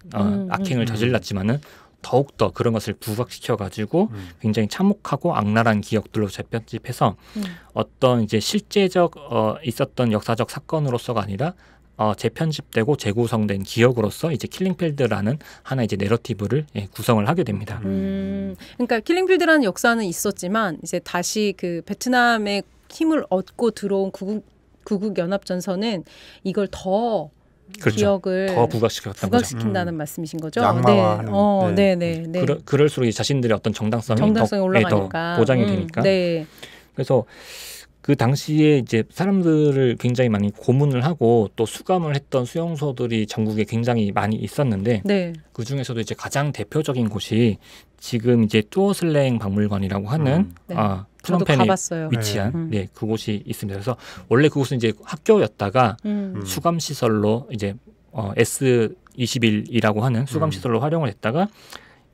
악행을 저질렀지만은 더욱더 그런 것을 부각시켜가지고 굉장히 참혹하고 악랄한 기억들로 재편집해서 어떤 이제 실제적 있었던 역사적 사건으로서가 아니라 재편집되고 재구성된 기억으로서 이제 킬링필드라는 하나의 이제 내러티브를 구성을 하게 됩니다. 그러니까 킬링필드라는 역사는 있었지만 이제 다시 그 베트남의 힘을 얻고 들어온 구국 연합전선은 이걸 더 기억을 더 부각시킨다는 말씀이신 거죠? 양마화하는. 네. 그럴수록 자신들의 어떤 정당성이 올라가니까 더 보장이 되니까. 그래서 그 당시에 이제 사람들을 굉장히 많이 고문을 하고 또 수감을 했던 수용소들이 전국에 굉장히 많이 있었는데 그 중에서도 이제 가장 대표적인 곳이 지금 이제 뚜어슬랭 박물관이라고 하는 프놈펜에 위치한 그곳이 있습니다. 그래서 원래 그곳은 이제 학교였다가 수감 시설로 이제 S21이라고 하는 수감 시설로 활용을 했다가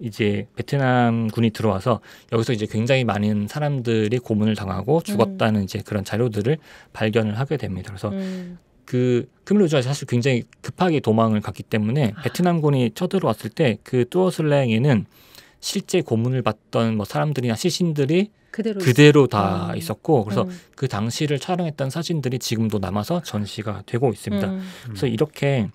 이제 베트남군이 들어와서 여기서 이제 굉장히 많은 사람들이 고문을 당하고 죽었다는 이제 그런 자료들을 발견을 하게 됩니다. 그래서 그 khmer rouge가 사실 굉장히 급하게 도망을 갔기 때문에 베트남군이 쳐들어왔을 때 그 뚜어슬랭에는 실제 고문을 받던 뭐 사람들이나 시신들이 그대로 다 있었고 그래서 그 당시를 촬영했던 사진들이 지금도 남아서 전시가 되고 있습니다. 그래서 이렇게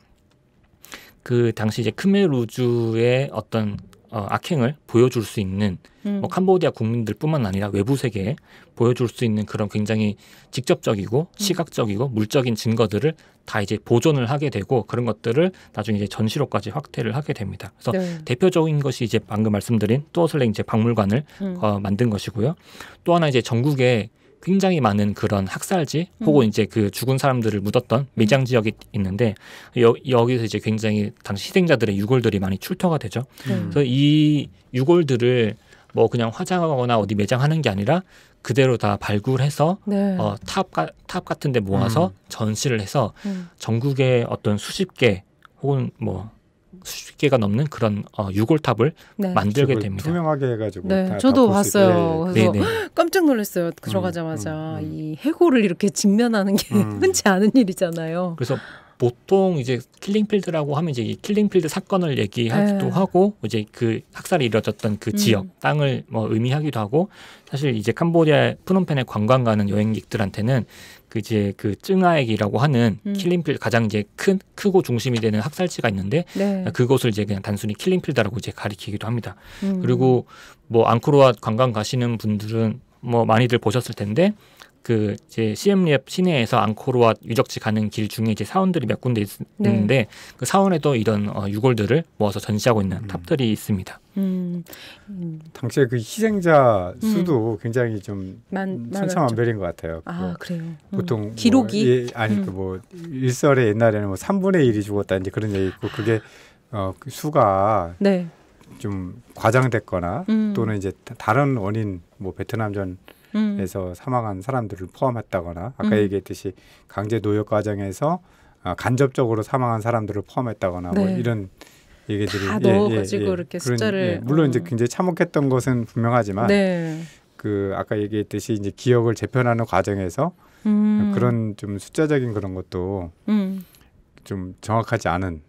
그 당시 이제 khmer rouge의 어떤 악행을 보여줄 수 있는 뭐 캄보디아 국민들뿐만 아니라 외부 세계에 보여줄 수 있는 그런 굉장히 직접적이고 시각적이고 물적인 증거들을 다 이제 보존을 하게 되고 그런 것들을 나중에 이제 전시로까지 확대를 하게 됩니다. 그래서 네. 대표적인 것이 이제 방금 말씀드린 뚜어슬랭 이제 박물관을 만든 것이고요. 또 하나 이제 전국에 굉장히 많은 그런 학살지 혹은 이제 그 죽은 사람들을 묻었던 매장 지역이 있는데 여기서 이제 굉장히 당시 희생자들의 유골들이 많이 출토가 되죠. 그래서 이 유골들을 뭐 그냥 화장하거나 어디 매장하는 게 아니라 그대로 다 발굴해서 네. 탑 같은 데 모아서 전시를 해서 전국에 어떤 수십 개 혹은 뭐 수십 개가 넘는 그런 유골탑을 네. 그걸 만들게 됩니다. 투명하게 해가지고 네, 다 저도 바꿀 수 있게. 봤어요. 그래서 네네. 깜짝 놀랐어요. 들어가자마자 이 해골을 이렇게 직면하는 게 흔치 않은 일이잖아요. 그래서 보통 이제 킬링필드라고 하면 이제 이 킬링필드 사건을 얘기하기도 하고 이제 그 학살이 이루어졌던 그 지역 땅을 뭐 의미하기도 하고 사실 이제 캄보디아 프놈펜에 관광 가는 여행객들한테는 그 이제 그 쯔ngaek이라고 하는 킬링필드 가장 이제 크고 중심이 되는 학살지가 있는데 네. 그곳을 이제 그냥 단순히 킬링필드라고 이제 가리키기도 합니다. 그리고 뭐 앙코르왓 관광 가시는 분들은 뭐 많이들 보셨을 텐데 그 이제 시엠리앱 시내에서 앙코르왓 유적지 가는 길 중에 이제 사원들이 몇 군데 있는데 그 사원에도 이런 유골들을 모아서 전시하고 있는 탑들이 있습니다. 당시에 그 희생자 수도 굉장히 좀 천차만별인 것 같아요. 아 그래요. 보통 기록이 아니 그 뭐 일설에 옛날에는 뭐 3분의 1이 죽었다 이제 그런 얘기 있고 그게 그 수가 네. 좀 과장됐거나 또는 이제 다른 원인 뭐 베트남전 에서 사망한 사람들을 포함했다거나 아까 얘기했듯이 강제 노역 과정에서 간접적으로 사망한 사람들을 포함했다거나 뭐 이런 얘기들이 다 넣어가지고 이렇게 숫자를 물론 이제 굉장히 참혹했던 것은 분명하지만 그 아까 얘기했듯이 이제 기억을 재편하는 과정에서 그런 좀 숫자적인 그런 것도 좀 정확하지 않은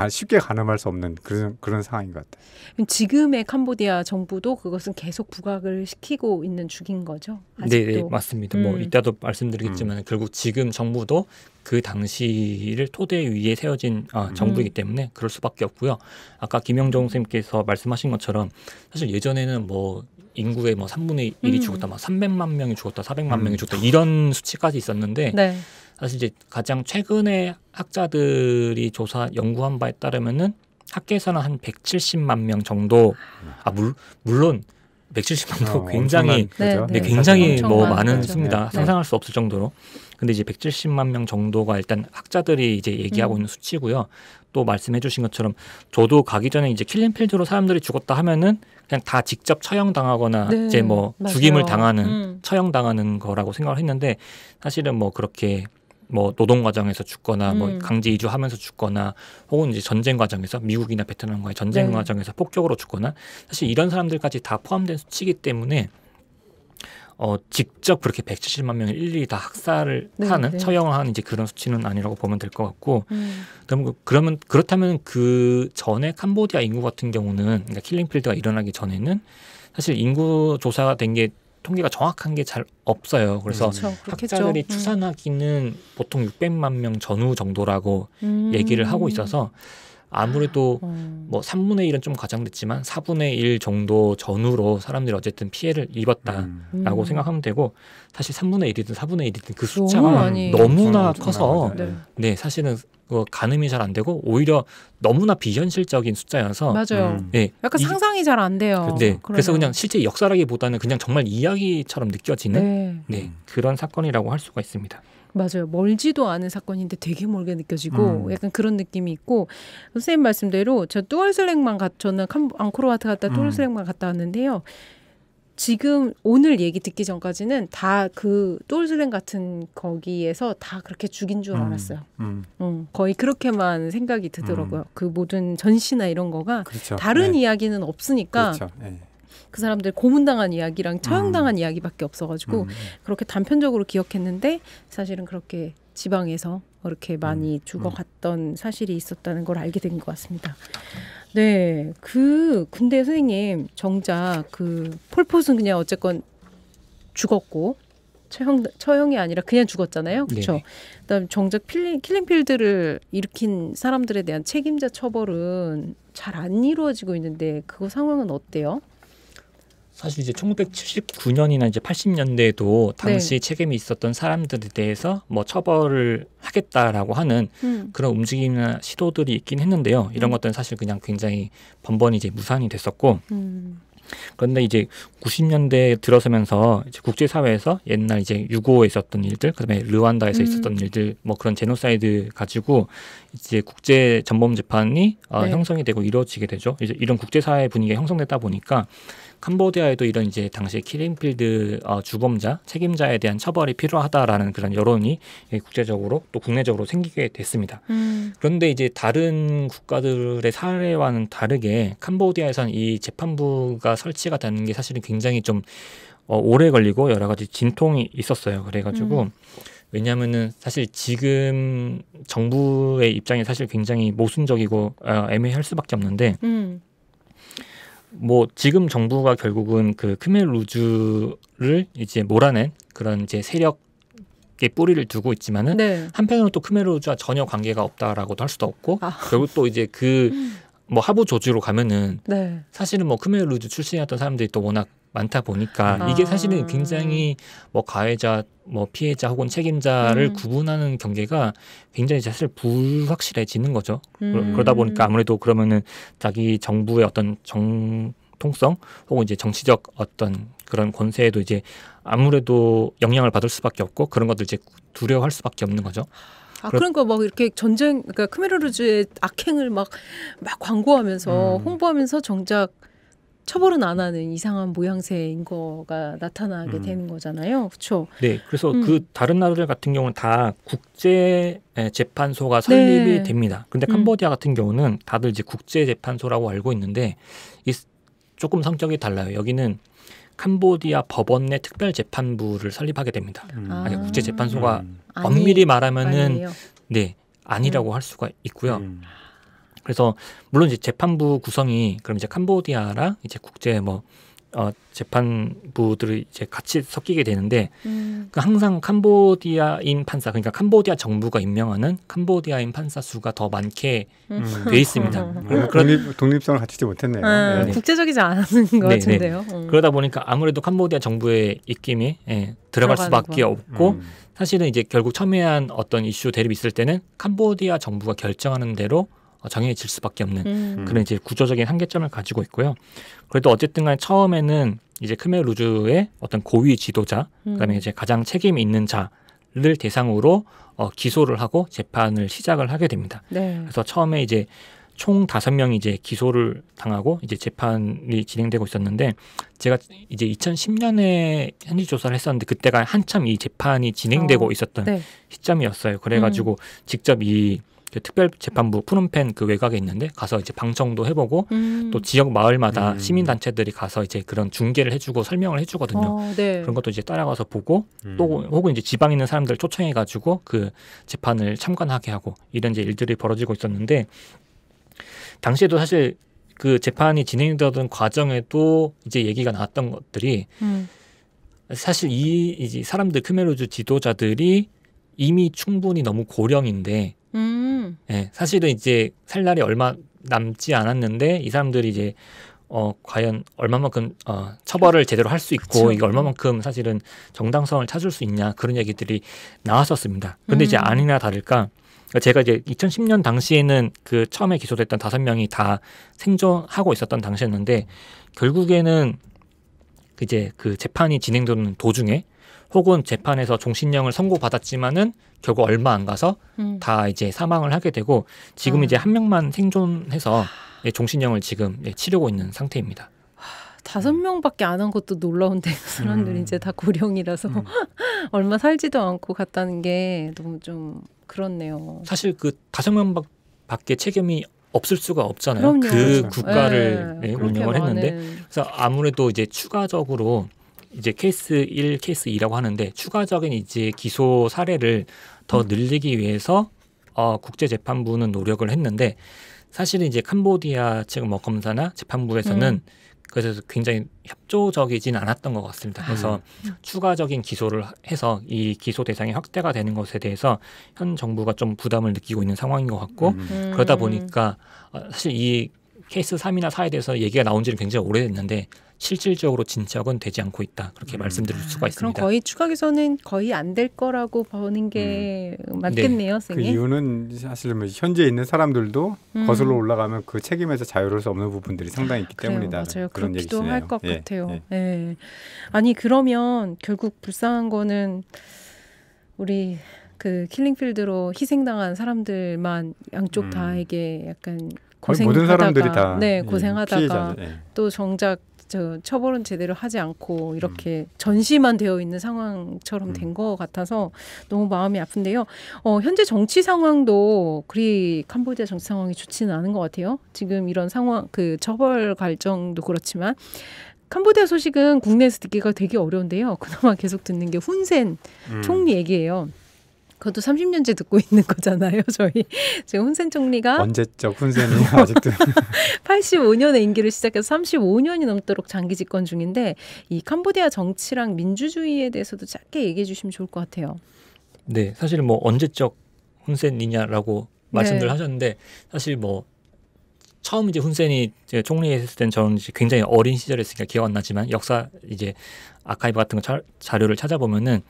쉽게 가늠할 수 없는 그런 상황인 것 같아요. 지금의 캄보디아 정부도 그것은 계속 부각을 시키고 있는 중인 거죠? 아직도? 네, 맞습니다. 뭐 이따도 말씀드리겠지만 결국 지금 정부도 그 당시를 토대 위에 세워진 정부이기 때문에 그럴 수밖에 없고요. 아까 김영종 선생님께서 말씀하신 것처럼 사실 예전에는 뭐 인구의 뭐 3분의 1이 죽었다, 막 300만 명이 죽었다, 400만 명이 죽었다 이런 수치까지 있었는데 사실 이제 가장 최근에 학자들이 연구한 바에 따르면은 학계에서는 한 170만 명 정도. 물론 170만 명 굉장히 굉장히 뭐 많은 수입니다. 상상할 수 없을 정도로. 근데 이제 170만 명 정도가 일단 학자들이 이제 얘기하고 있는 수치고요. 또 말씀해주신 것처럼 저도 가기 전에 이제 킬링필드로 사람들이 죽었다 하면은 그냥 다 직접 처형당하거나 이제 뭐 죽임을 당하는 처형당하는 거라고 생각을 했는데 사실은 뭐 그렇게 뭐 노동 과정에서 죽거나 뭐 강제 이주하면서 죽거나 혹은 이제 전쟁 과정에서 미국이나 베트남과의 전쟁 과정에서 폭격으로 죽거나 사실 이런 사람들까지 다 포함된 수치이기 때문에 직접 그렇게 170만 명을 일일이 다 학살을 하는 처형을 하는 이제 그런 수치는 아니라고 보면 될 것 같고 그러면 그렇다면 그 전에 캄보디아 인구 같은 경우는 그러니까 킬링필드가 일어나기 전에는 사실 인구 조사가 된 게 통계가 정확한 게 잘 없어요. 그래서 학자들이 추산하기는 보통 600만 명 전후 정도라고 얘기를 하고 있어서 아무래도 뭐 3분의 1은 좀 과장됐지만 4분의 1 정도 전후로 사람들이 어쨌든 피해를 입었다라고 생각하면 되고 사실 3분의 1이든 4분의 1이든 그 숫자가 너무나 커서 사실은 가늠이 잘 안 되고 오히려 너무나 비현실적인 숫자여서 맞아요. 약간 상상이 잘 안 돼요. 그래서 그냥 실제 역사라기보다는 그냥 정말 이야기처럼 느껴지는 그런 사건이라고 할 수가 있습니다. 맞아요. 멀지도 않은 사건인데 되게 멀게 느껴지고 약간 그런 느낌이 있고 선생님 말씀대로 저는 앙코르와트 갔다 뚜얼슬랭만 갔다 왔는데요. 지금 오늘 얘기 듣기 전까지는 다 그 뚜얼슬랭 같은 거기에서 다 그렇게 죽인 줄 알았어요. 거의 그렇게만 생각이 들더라고요. 그 모든 전시나 이런 거가 다른 이야기는 없으니까 그 사람들 고문당한 이야기랑 처형당한 이야기밖에 없어가지고 그렇게 단편적으로 기억했는데 사실은 그렇게 지방에서 이렇게 많이 죽어갔던 사실이 있었다는 걸 알게 된 것 같습니다. 네, 근데 선생님 정작 폴폿은 그냥 어쨌건 죽었고 처형이 아니라 그냥 죽었잖아요, 그렇죠? 그다음 정작 킬링필드를 일으킨 사람들에 대한 책임자 처벌은 잘 안 이루어지고 있는데 그거 상황은 어때요? 사실 이제 1979년이나 이제 80년대에도 당시 책임이 있었던 사람들에 대해서 뭐 처벌을 하겠다라고 하는 그런 움직임이나 시도들이 있긴 했는데요. 이런 것들은 사실 그냥 굉장히 번번이 이제 무산이 됐었고, 그런데 이제 90년대 들어서면서 이제 국제사회에서 옛날 이제 유고에 있었던 일들, 그다음에 르완다에서 있었던 일들, 뭐 그런 제노사이드 가지고 이제 국제 전범 재판이 형성이 되고 이루어지게 되죠. 이제 이런 국제사회 분위기가 형성됐다 보니까 캄보디아에도 이런 이제 당시 킬링필드 주범자, 책임자에 대한 처벌이 필요하다라는 그런 여론이 국제적으로 또 국내적으로 생기게 됐습니다. 그런데 이제 다른 국가들의 사례와는 다르게 캄보디아에서는 이 재판부가 설치가 되는 게 사실은 굉장히 좀 오래 걸리고 여러 가지 진통이 있었어요. 그래가지고 왜냐하면은 사실 지금 정부의 입장이 사실 굉장히 모순적이고 애매할 수밖에 없는데. 뭐 지금 정부가 결국은 그 크멜 루즈를 이제 몰아낸 그런 이제 세력의 뿌리를 두고 있지만은 한편으로는 또 크멜 루즈와 전혀 관계가 없다라고도 할 수도 없고 결국 또 이제 뭐 하부 조지로 가면은 사실은 뭐 크멜 루즈 출신이었던 사람들이 또 워낙 많다 보니까 이게 사실은 굉장히 뭐 가해자, 뭐 피해자 혹은 책임자를 구분하는 경계가 굉장히 사실 불확실해지는 거죠. 그러다 보니까 아무래도 그러면은 자기 정부의 어떤 정통성 혹은 이제 정치적 어떤 그런 권세에도 이제 아무래도 영향을 받을 수밖에 없고 그런 것들 이제 두려워할 수밖에 없는 거죠. 그러니까 막 이렇게 그러니까 크멜 루즈의 악행을 막 광고하면서 홍보하면서 정작 처벌은 안 하는 이상한 모양새인 거가 나타나게 되는 거잖아요. 그렇죠? 네. 그래서 그 다른 나라들 같은 경우는 다 국제 재판소가 설립이 됩니다. 근데 캄보디아 같은 경우는 다들 이제 국제 재판소라고 알고 있는데 조금 성격이 달라요. 여기는 캄보디아 법원 내 특별 재판부를 설립하게 됩니다. 국제 재판소가 엄밀히 말하면은 아니라고 할 수가 있고요. 그래서 물론 이제 재판부 구성이 그럼 이제 캄보디아랑 이제 국제 뭐 재판부들이 이제 같이 섞이게 되는데 항상 캄보디아인 판사, 그러니까 캄보디아 정부가 임명하는 캄보디아인 판사 수가 더 많게 돼 있습니다. 독립성을 갖추지 못했네요. 국제적이지 않은 것 같은데요. 그러다 보니까 아무래도 캄보디아 정부의 입김이 들어갈 수밖에 없고 사실은 이제 결국 첨예한 어떤 이슈 대립이 있을 때는 캄보디아 정부가 결정하는 대로 정해질 수밖에 없는 그런 이제 구조적인 한계점을 가지고 있고요. 그래도 어쨌든 간에 처음에는 이제 크멜 루즈의 어떤 고위 지도자, 그다음에 이제 가장 책임 있는 자를 대상으로 기소를 하고 재판을 시작을 하게 됩니다. 그래서 처음에 이제 총 5명이 이제 기소를 당하고 이제 재판이 진행되고 있었는데 제가 이제 2010년에 현지 조사를 했었는데 그때가 한참 이 재판이 진행되고 있었던 시점이었어요. 그래가지고 직접 이 특별 재판부 푸놈펜 그 외곽에 있는데 가서 이제 방청도 해보고 또 지역 마을마다 시민 단체들이 가서 이제 그런 중계를 해주고 설명을 해주거든요. 그런 것도 이제 따라가서 보고 또 혹은 이제 지방에 있는 사람들 초청해가지고 그 재판을 참관하게 하고 이런 이제 일들이 벌어지고 있었는데 당시에도 사실 그 재판이 진행되던 과정에도 이제 얘기가 나왔던 것들이 사실 이 사람들 크멜 루즈 지도자들이 이미 충분히 너무 고령인데 사실은 이제 살 날이 얼마 남지 않았는데 이 사람들이 이제 과연 얼마만큼 처벌을 제대로 할 수 있고 이게 얼마만큼 사실은 정당성을 찾을 수 있냐 그런 얘기들이 나왔었습니다. 근데 이제 아니나 다를까 제가 이제 2010년 당시에는 그 처음에 기소됐던 5명이 다 생존하고 있었던 당시였는데 결국에는 이제 그 재판이 진행되는 도중에 혹은 재판에서 종신형을 선고받았지만은 결국 얼마 안 가서 다 이제 사망을 하게 되고 지금 이제 한 명만 생존해서 종신형을 지금 치르고 있는 상태입니다. 5명밖에 안 한 것도 놀라운데 그 사람들이 이제 다 고령이라서 얼마 살지도 않고 갔다는 게 너무 좀 그렇네요. 사실 그 5명밖에 책임이 없을 수가 없잖아요. 그럼요. 그 국가를 운영을 했는데 그래서 아무래도 이제 추가적으로 이제 케이스 1, 케이스 2라고 하는데 추가적인 이제 기소 사례를 더 늘리기 위해서 국제재판부는 노력을 했는데 사실은 이제 캄보디아 측 뭐 검사나 재판부에서는 그래서 굉장히 협조적이진 않았던 것 같습니다. 그래서 추가적인 기소를 해서 이 기소 대상이 확대가 되는 것에 대해서 현 정부가 좀 부담을 느끼고 있는 상황인 것 같고 그러다 보니까 사실 이 케이스 3이나 4에 대해서 얘기가 나온 지는 굉장히 오래됐는데 실질적으로 진척은 되지 않고 있다. 그렇게 말씀드릴 수가 있습니다. 그럼 거의 추가 기소는 거의 안 될 거라고 보는 게 맞겠네요, 그 선생님. 이유는 사실 뭐 현재 있는 사람들도 거슬러 올라가면 그 책임에서 자유로울 수 없는 부분들이 상당히 있기 때문이다. 맞아요. 그런 그렇기도 얘기시네요. 할 것 같아요. 예. 아니 그러면 결국 불쌍한 거는 우리 그 킬링필드로 희생당한 사람들만 양쪽 다에게 약간 고생하다가 모든 사람들이 다 고생하다가 피해자죠. 또 정작 처벌은 제대로 하지 않고 이렇게 전시만 되어 있는 상황처럼 된 것 같아서 너무 마음이 아픈데요. 현재 정치 상황도 그리 캄보디아 정치 상황이 좋지는 않은 것 같아요. 지금 이런 상황, 그 처벌 갈정도 그렇지만 캄보디아 소식은 국내에서 듣기가 되게 어려운데요. 그나마 계속 듣는 게 훈센 총리 얘기예요. 그것도 30년째 듣고 있는 거잖아요. 저희 지금 훈센 총리가 언제적 훈센이 아직도 85년에 임기를 시작해서 35년이 넘도록 장기 집권 중인데 이 캄보디아 정치랑 민주주의에 대해서도 짧게 얘기해 주시면 좋을 것 같아요. 네, 사실 뭐 언제적 훈센이냐라고 말씀들 하셨는데 사실 뭐 처음 이제 훈센이 이제 총리했을 땐 저는 이제 굉장히 어린 시절이었으니까 기억 안 나지만 역사 이제 아카이브 같은 거 자료를 찾아보면은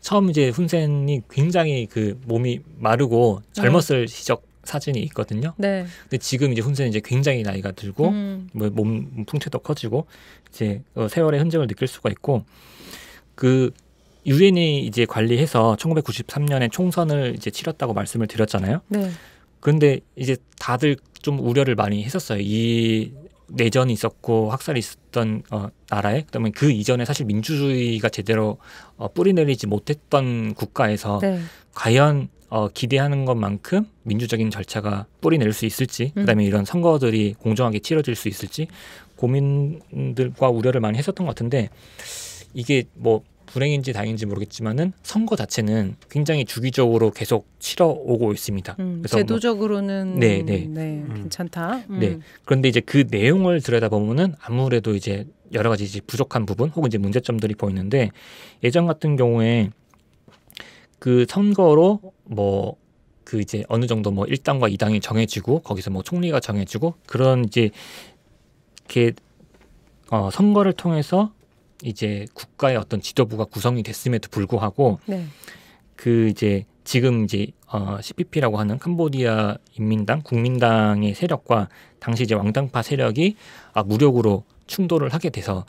처음 이제 훈센이 굉장히 그 몸이 마르고 젊었을 시적 사진이 있거든요. 근데 지금 이제 훈센이 이제 굉장히 나이가 들고 뭐 몸 풍채도 커지고 이제 세월의 흔적을 느낄 수가 있고 그 유엔이 이제 관리해서 1993년에 총선을 이제 치렀다고 말씀을 드렸잖아요. 그런데 이제 다들 좀 우려를 많이 했었어요. 이 내전이 있었고 학살이 있었던 나라에 그다음에 그 이전에 사실 민주주의가 제대로 뿌리내리지 못했던 국가에서 과연 기대하는 것만큼 민주적인 절차가 뿌리낼 수 있을지 그다음에 이런 선거들이 공정하게 치러질 수 있을지 고민들과 우려를 많이 했었던 것 같은데 이게 뭐 불행인지 다행인지 모르겠지만은 선거 자체는 굉장히 주기적으로 계속 치러오고 있습니다. 그래서 제도적으로는 괜찮다. 네. 그런데 이제 그 내용을 들여다보면은 아무래도 이제 여러 가지 이제 부족한 부분 혹은 이제 문제점들이 보이는데 예전 같은 경우에 그 선거로 뭐 그 이제 어느 정도 뭐 1당과 2당이 정해지고 거기서 뭐 총리가 정해지고 그런 이제 이렇게 선거를 통해서 이제 국가의 어떤 지도부가 구성이 됐음에도 불구하고 그 이제 지금 이제 CPP라고 하는 캄보디아 인민당 국민당의 세력과 당시 이제 왕당파 세력이 무력으로 충돌을 하게 돼서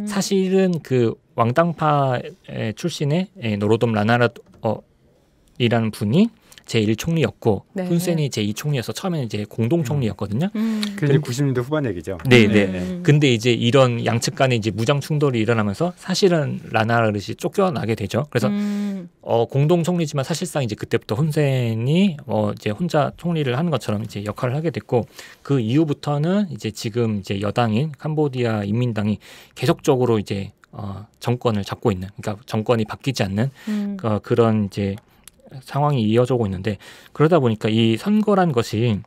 사실은 그 왕당파 출신의 노로돔 라나라이라는 분이 제1총리였고 훈센이 제2총리여서 처음에는 이제 공동총리였거든요. 그게 90년대 후반 얘기죠. 네. 근데 이제 이런 양측 간에 이제 무장 충돌이 일어나면서 사실은 라나르시 쫓겨나게 되죠. 그래서 공동총리지만 사실상 이제 그때부터 훈센이 이제 혼자 총리를 하는 것처럼 이제 역할을 하게 됐고 그 이후부터는 이제 지금 이제 여당인 캄보디아 인민당이 계속적으로 이제 정권을 잡고 있는, 그러니까 정권이 바뀌지 않는 그런 이제 상황이 이어져오고 있는데 그러다 보니까 이 선거란 것이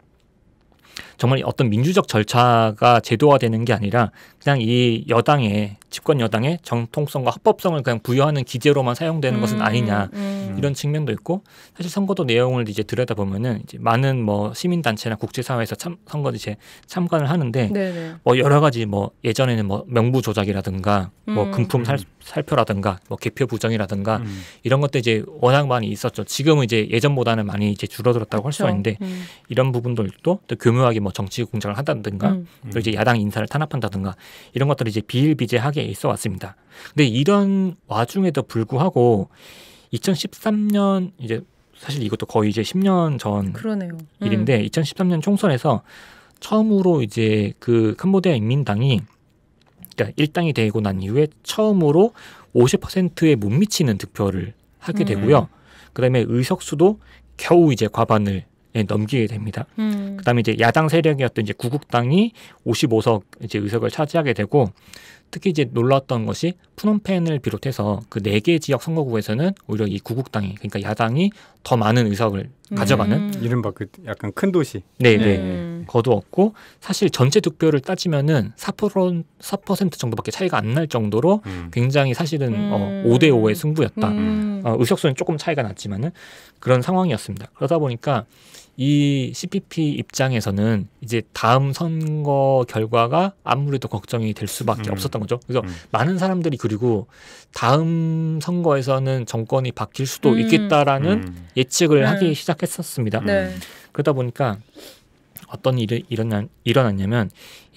정말 어떤 민주적 절차가 제도화되는 게 아니라 그냥 이 여당의 집권 여당의 정통성과 합법성을 그냥 부여하는 기제로만 사용되는 것은 아니냐 이런 측면도 있고 사실 선거도 내용을 이제 들여다보면은 이제 많은 뭐 시민단체나 국제사회에서 선거 이제 참관을 하는데 뭐 여러 가지 뭐 예전에는 뭐 명부 조작이라든가 뭐 금품 살표라든가 뭐 개표 부정이라든가 이런 것도 이제 워낙 많이 있었죠. 지금은 이제 예전보다는 많이 이제 줄어들었다고 할 수가 있는데 이런 부분들도 또 교묘하게 뭐 정치 공작을 한다든가 또 이제 야당 인사를 탄압한다든가 이런 것들이 이제 비일비재하게 있어 왔습니다. 근데 이런 와중에도 불구하고 2013년 이제 사실 이것도 거의 이제 10년 전 일인데 2013년 총선에서 처음으로 이제 그 캄보디아 인민당이 그러니까 일당이 되고 난 이후에 처음으로 50%에 못 미치는 득표를 하게 되고요. 그다음에 의석수도 겨우 이제 과반을 넘기게 됩니다. 그다음에 이제 야당 세력이었던 이제 구국당이 55석 이제 의석을 차지하게 되고 특히 이제 놀라웠던 것이 푸놈펜을 비롯해서 그 4개 지역 선거구에서는 오히려 이 구국당이 그러니까 야당이 더 많은 의석을 가져가는 이른바 그 약간 큰 도시 거두었고 사실 전체 득표를 따지면은 4% 정도밖에 차이가 안 날 정도로 굉장히 사실은 5대5의 승부였다. 의석수는 조금 차이가 났지만은 그런 상황이었습니다. 그러다 보니까 이 CPP 입장에서는 이제 다음 선거 결과가 아무래도 걱정이 될 수밖에 없었던 거죠. 그래서 많은 사람들이 그리고 다음 선거에서는 정권이 바뀔 수도 있겠다라는 예측을 하기 시작했었습니다. 그러다 보니까 어떤 일이 일어났냐면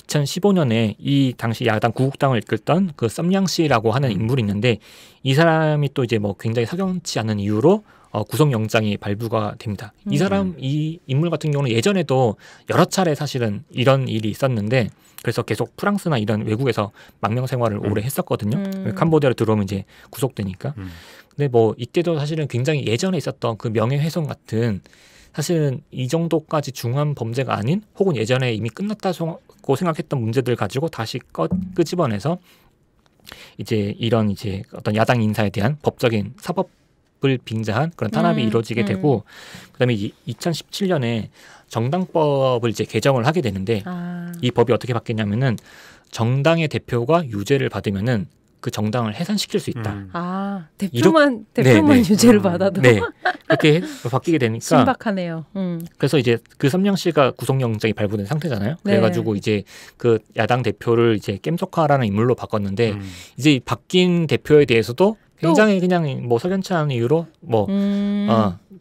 2015년에 이 당시 야당 구국당을 이끌던 그 썸양 씨라고 하는 인물이 있는데 이 사람이 또 이제 뭐 굉장히 석연치 않은 이유로 구속영장이 발부가 됩니다. 이 인물 같은 경우는 예전에도 여러 차례 사실은 이런 일이 있었는데 그래서 계속 프랑스나 이런 외국에서 망명 생활을 오래 했었거든요. 캄보디아로 들어오면 이제 구속되니까. 근데 뭐 이때도 사실은 굉장히 예전에 있었던 그 명예훼손 사실은 이 정도까지 중한 범죄가 아닌 혹은 예전에 이미 끝났다고 생각했던 문제들 가지고 다시 끄집어내서 이제 이런 이제 어떤 야당 인사에 대한 법적인 사법을 빙자한 그런 탄압이 이루어지게 되고 그다음에 2017년에 정당법을 이제 개정을 하게 되는데 이 법이 어떻게 바뀌냐면은 정당의 대표가 유죄를 받으면은 그 정당을 해산시킬 수 있다. 대표만 유죄를 받아도 그렇게 바뀌게 되니까 신박하네요. 그래서 이제 그 썸양 씨가 구속영장이 발부된 상태잖아요. 그래가지고 이제 그 야당 대표를 이제 겜소카라는 인물로 바꿨는데 이제 바뀐 대표에 대해서도 굉장히 그냥 뭐 석연치 않은 이유로 뭐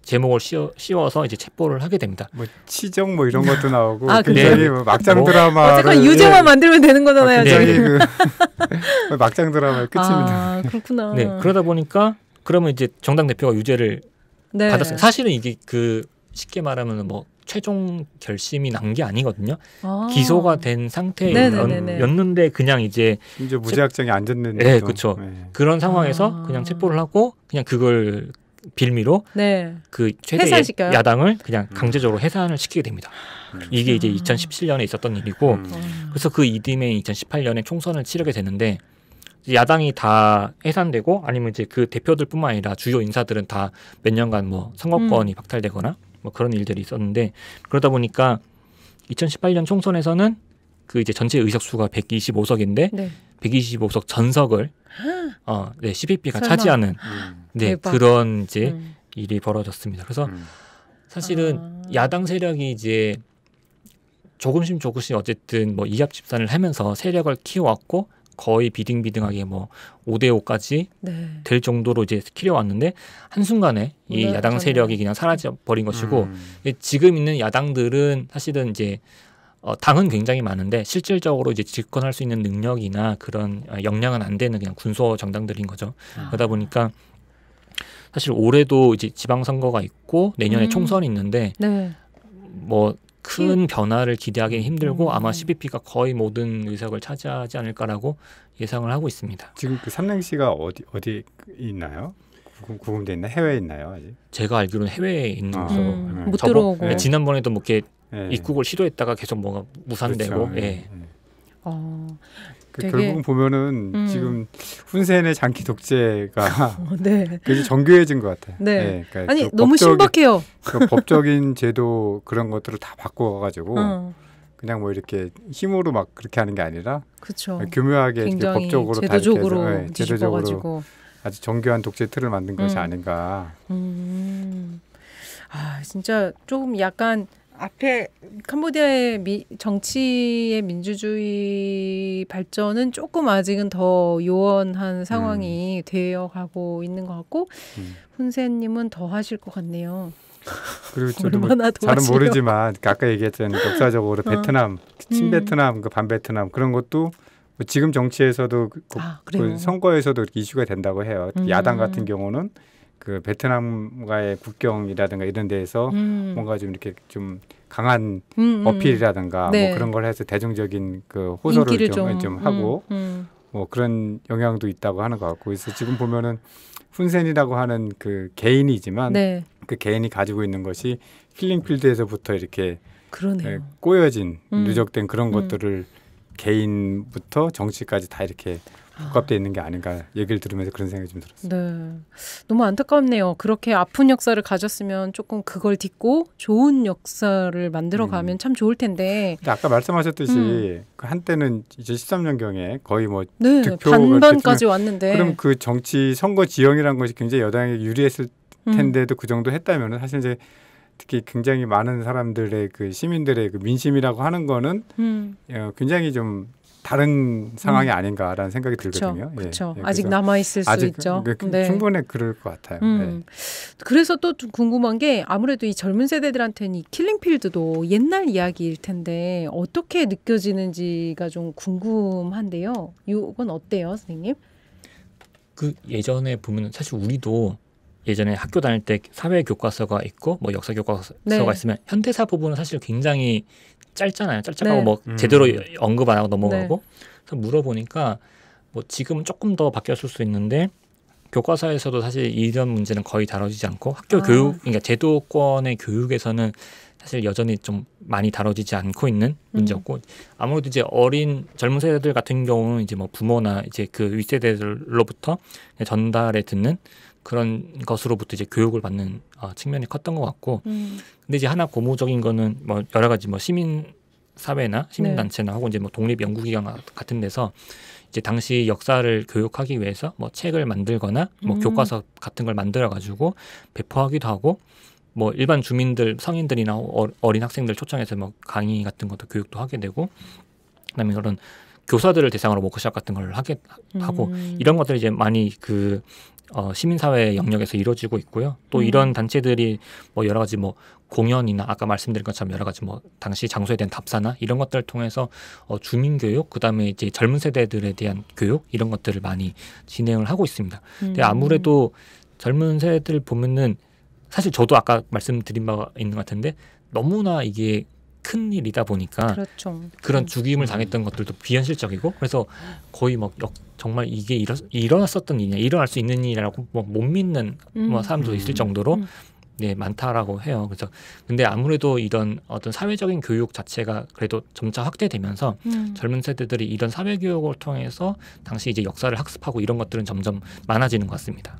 제목을 씌워서 이제 체포를 하게 됩니다. 뭐 치정 뭐 이런 것도 나오고 굉장히 뭐 막장 드라마. 어쨌건 유죄만 만들면 되는 거잖아요. 굉장히 그 막장 드라마의 끝입니다. 그렇구나. 그러다 보니까 그러면 이제 정당 대표가 유죄를 받았어요. 사실은 이게 그 쉽게 말하면 뭐 최종 결심이 난 게 아니거든요. 기소가 된 상태였는데 그냥 이제 심지어 무죄확정이 안 됐는데. 네, 그렇죠. 그런 상황에서 그냥 체포를 하고 그냥 그걸 빌미로 그 최대 야당을 그냥 강제적으로 해산을 시키게 됩니다. 이게 이제 2017년에 있었던 일이고 그래서 그 이듬해 2018년에 총선을 치르게 되는데 야당이 다 해산되고 아니면 이제 그 대표들뿐만 아니라 주요 인사들은 다 몇 년간 뭐 선거권이 박탈되거나 뭐 그런 일들이 있었는데 그러다 보니까 2018년 총선에서는 그 이제 전체 의석수가 125석인데 125석 전석을 CPP가 차지하는 그런 이제 일이 벌어졌습니다. 그래서 사실은 야당 세력이 이제 조금씩 어쨌든 뭐 이합 집산을 하면서 세력을 키워왔고 거의 비등비등하게 뭐 5대5까지 될 정도로 이제 키워왔는데 한순간에 이 야당 세력이 그냥 사라져 버린 것이고 지금 있는 야당들은 사실은 이제 당은 굉장히 많은데 실질적으로 이제 집권할 수 있는 능력이나 그런 역량은 안 되는 그냥 군소 정당들인 거죠. 그러다 보니까 사실 올해도 이제 지방선거가 있고 내년에 총선이 있는데 뭐 큰 변화를 기대하기는 힘들고 아마 CPP가 거의 모든 의석을 차지하지 않을까라고 예상을 하고 있습니다. 지금 그 삼행시가 어디 있나요? 구금돼 있나? 해외에 있나요? 아직? 제가 알기로는 해외에 있는 거죠. 못 들어오고. 지난번에도 뭐 이렇게 입국을 시도했다가 계속 뭐가 무산되고. 그렇죠. 결국은 보면은 지금 훈센의 장기 독재가 굉장히 정교해진 것 같아요. 그러니까 아니 너무 신박해요. 그 법적인 제도 그런 것들을 다 바꿔가지고 그냥 뭐 이렇게 힘으로 막 그렇게 하는 게 아니라 교묘하게 법적으로 제도적으로 아주 정교한 독재 틀을 만든 것이 아닌가. 진짜 조금 약간 앞에 캄보디아의 정치의 민주주의 발전은 조금 아직은 더 요원한 상황이 되어가고 있는 것 같고 훈센님은 더 하실 것 같네요. 그리고 저도 잘은 모르지만 아까 얘기했던 역사적으로 베트남, 친베트남, 반베트남 그런 것도 지금 정치에서도 그 선거에서도 이슈가 된다고 해요. 야당 같은 경우는 그 베트남과의 국경이라든가 이런 데에서 뭔가 좀 이렇게 좀 강한 어필이라든가 뭐 그런 걸 해서 대중적인 그 호소를 좀 하고 뭐 그런 영향도 있다고 하는 것 같고 그래서 지금 보면은 훈센이라고 하는 그 개인이지만 그 개인이 가지고 있는 것이 킬링필드에서부터 이렇게 그러네요. 꼬여진 누적된 그런 것들을 개인부터 정치까지 다 이렇게 복합되어 있는 게 아닌가 얘기를 들으면서 그런 생각이 좀 들었어요. 네, 너무 안타깝네요. 그렇게 아픈 역사를 가졌으면 조금 그걸 딛고 좋은 역사를 만들어가면 참 좋을 텐데. 근데 아까 말씀하셨듯이 그 한때는 2013년경에 거의 뭐 네, 득표가 반반까지 왔는데. 그럼 그 정치 선거 지형이라는 것이 굉장히 여당에 유리했을 텐데도 그 정도 했다면 사실 이제 특히 굉장히 많은 사람들의 그 시민들의 그 민심이라고 하는 거는 굉장히 좀 다른 상황이 아닌가라는 생각이 들거든요. 그렇죠. 예, 아직 남아 있을 수 있죠. 네. 충분히 그럴 것 같아요. 네. 그래서 또 좀 궁금한 게 아무래도 이 젊은 세대들한테는 이 킬링필드도 옛날 이야기일 텐데 어떻게 느껴지는지가 좀 궁금한데요. 이건 어때요, 선생님? 그 예전에 보면 사실 우리도 예전에 학교 다닐 때 사회 교과서가 있고 뭐 역사 교과서가 있으면 현대사 부분은 사실 굉장히 짧잖아요. 짧고 뭐 제대로 언급 안 하고 넘어가고. 그래서 물어보니까 뭐 지금은 조금 더 바뀌었을 수 있는데 교과서에서도 사실 이런 문제는 거의 다뤄지지 않고 학교 교육, 그러니까 제도권의 교육에서는 사실 여전히 좀 많이 다뤄지지 않고 있는 문제였고 아무래도 이제 어린 젊은 세대들 같은 경우는 이제 뭐 부모나 이제 그 윗세대들로부터 전달해 듣는 그런 것으로부터 이제 교육을 받는 측면이 컸던 것 같고, 근데 이제 하나 고무적인 거는 뭐 여러 가지 뭐 시민 사회나 시민 단체나 하고 이제 뭐 독립 연구기관 같은 데서 이제 당시 역사를 교육하기 위해서 뭐 책을 만들거나 뭐 교과서 같은 걸 만들어 가지고 배포하기도 하고, 뭐 일반 주민들 성인들이나 어린 학생들 초청해서 뭐 강의 같은 것도 교육도 하게 되고, 그다음에 그런 교사들을 대상으로 워크숍 같은 걸 하게 하고 이런 것들이 이제 많이 그 시민사회 영역에서 이루어지고 있고요. 또 이런 단체들이 뭐 여러 가지 뭐 공연이나 아까 말씀드린 것처럼 여러 가지 뭐 당시 장소에 대한 답사나 이런 것들을 통해서 주민교육, 그다음에 이제 젊은 세대들에 대한 교육 이런 것들을 많이 진행을 하고 있습니다. 근데 아무래도 젊은 세대들 보면은 사실 저도 아까 말씀드린 바가 있는 것 같은데 너무나 이게 큰 일이다 보니까 그런 죽임을 당했던 것들도 비현실적이고, 그래서 거의 막 정말 이게 일어났었던 일이냐, 일어날 수 있는 일이라고 뭐 못 믿는 뭐 사람도 있을 정도로 네, 많다라고 해요. 그래서 근데 아무래도 이런 어떤 사회적인 교육 자체가 그래도 점차 확대되면서 젊은 세대들이 이런 사회 교육을 통해서 당시 이제 역사를 학습하고 이런 것들은 점점 많아지는 것 같습니다.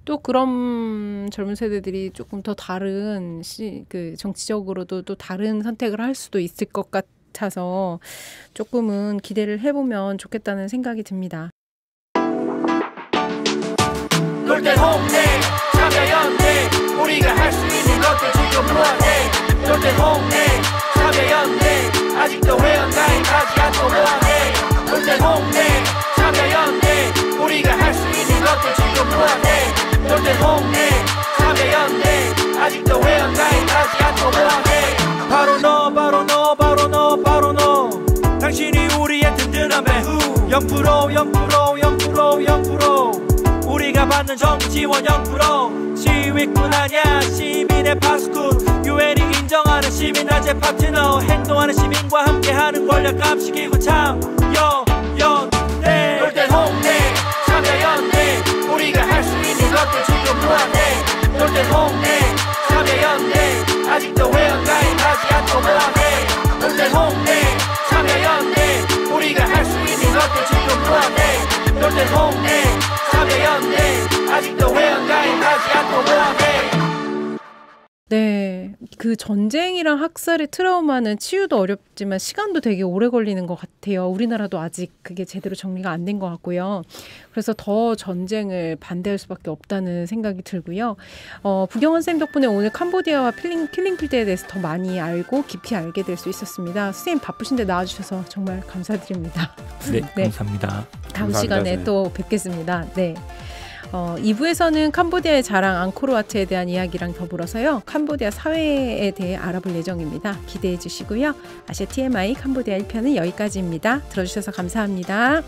또 그런 젊은 세대들이 조금 더 다른 그 정치적으로도 또 다른 선택을 할 수도 있을 것 같아서 조금은 기대를 해보면 좋겠다는 생각이 듭니다. 놀 땐 홍대 참여연대 우리가 할 수 있는 것들 지금 뭐해. 놀 땐 홍대 참여연대 아직도 회원가입하지 않고 뭐해. 놀 땐 홍대 참여연대 우리가 할 수 있는 것들 지금 뭐해. 놀 땐 홍대 참여연대 아직도 회원가입하지 않고 뭐해. 바로 너 바로 너 바로 너 바로 너 당신이 우리의 든든한 배후 0% 0% 0% 0% 우리가 받는 정부 지원 0% 시위꾼 아냐 시민의 파수꾼 유엔이 인정하는 시민단체 파트너 행동하는 시민과 함께하는 권력 감시기구 참여연대 놀 땐 홍대 참여연대 우리가 할 수 있는 것들 지금 뭐하네. 놀 땐 홍대 참여연대 아직도 회원가입하지 않고 뭐하네. 놀 땐 홍대 참여연대 우리가 할 수 있는 것들 지금 뭐하네. 놀 땐 홍대 참여연대 아직도 회원가입하지 않고 뭐하네. 네, 그 전쟁이랑 학살의 트라우마는 치유도 어렵지만 시간도 되게 오래 걸리는 것 같아요. 우리나라도 아직 그게 제대로 정리가 안 된 것 같고요. 그래서 더 전쟁을 반대할 수밖에 없다는 생각이 들고요. 부경원 쌤 덕분에 오늘 캄보디아와 킬링필드에 대해서 더 많이 알고 깊이 알게 될 수 있었습니다. 선생님 바쁘신데 나와주셔서 정말 감사드립니다. 네, 감사합니다. 다음 시간에 또 뵙겠습니다. 네. 2부에서는 캄보디아의 자랑 앙코르와트에 대한 이야기랑 더불어서요. 캄보디아 사회에 대해 알아볼 예정입니다. 기대해 주시고요. 아시아 TMI 캄보디아 1편은 여기까지입니다. 들어주셔서 감사합니다.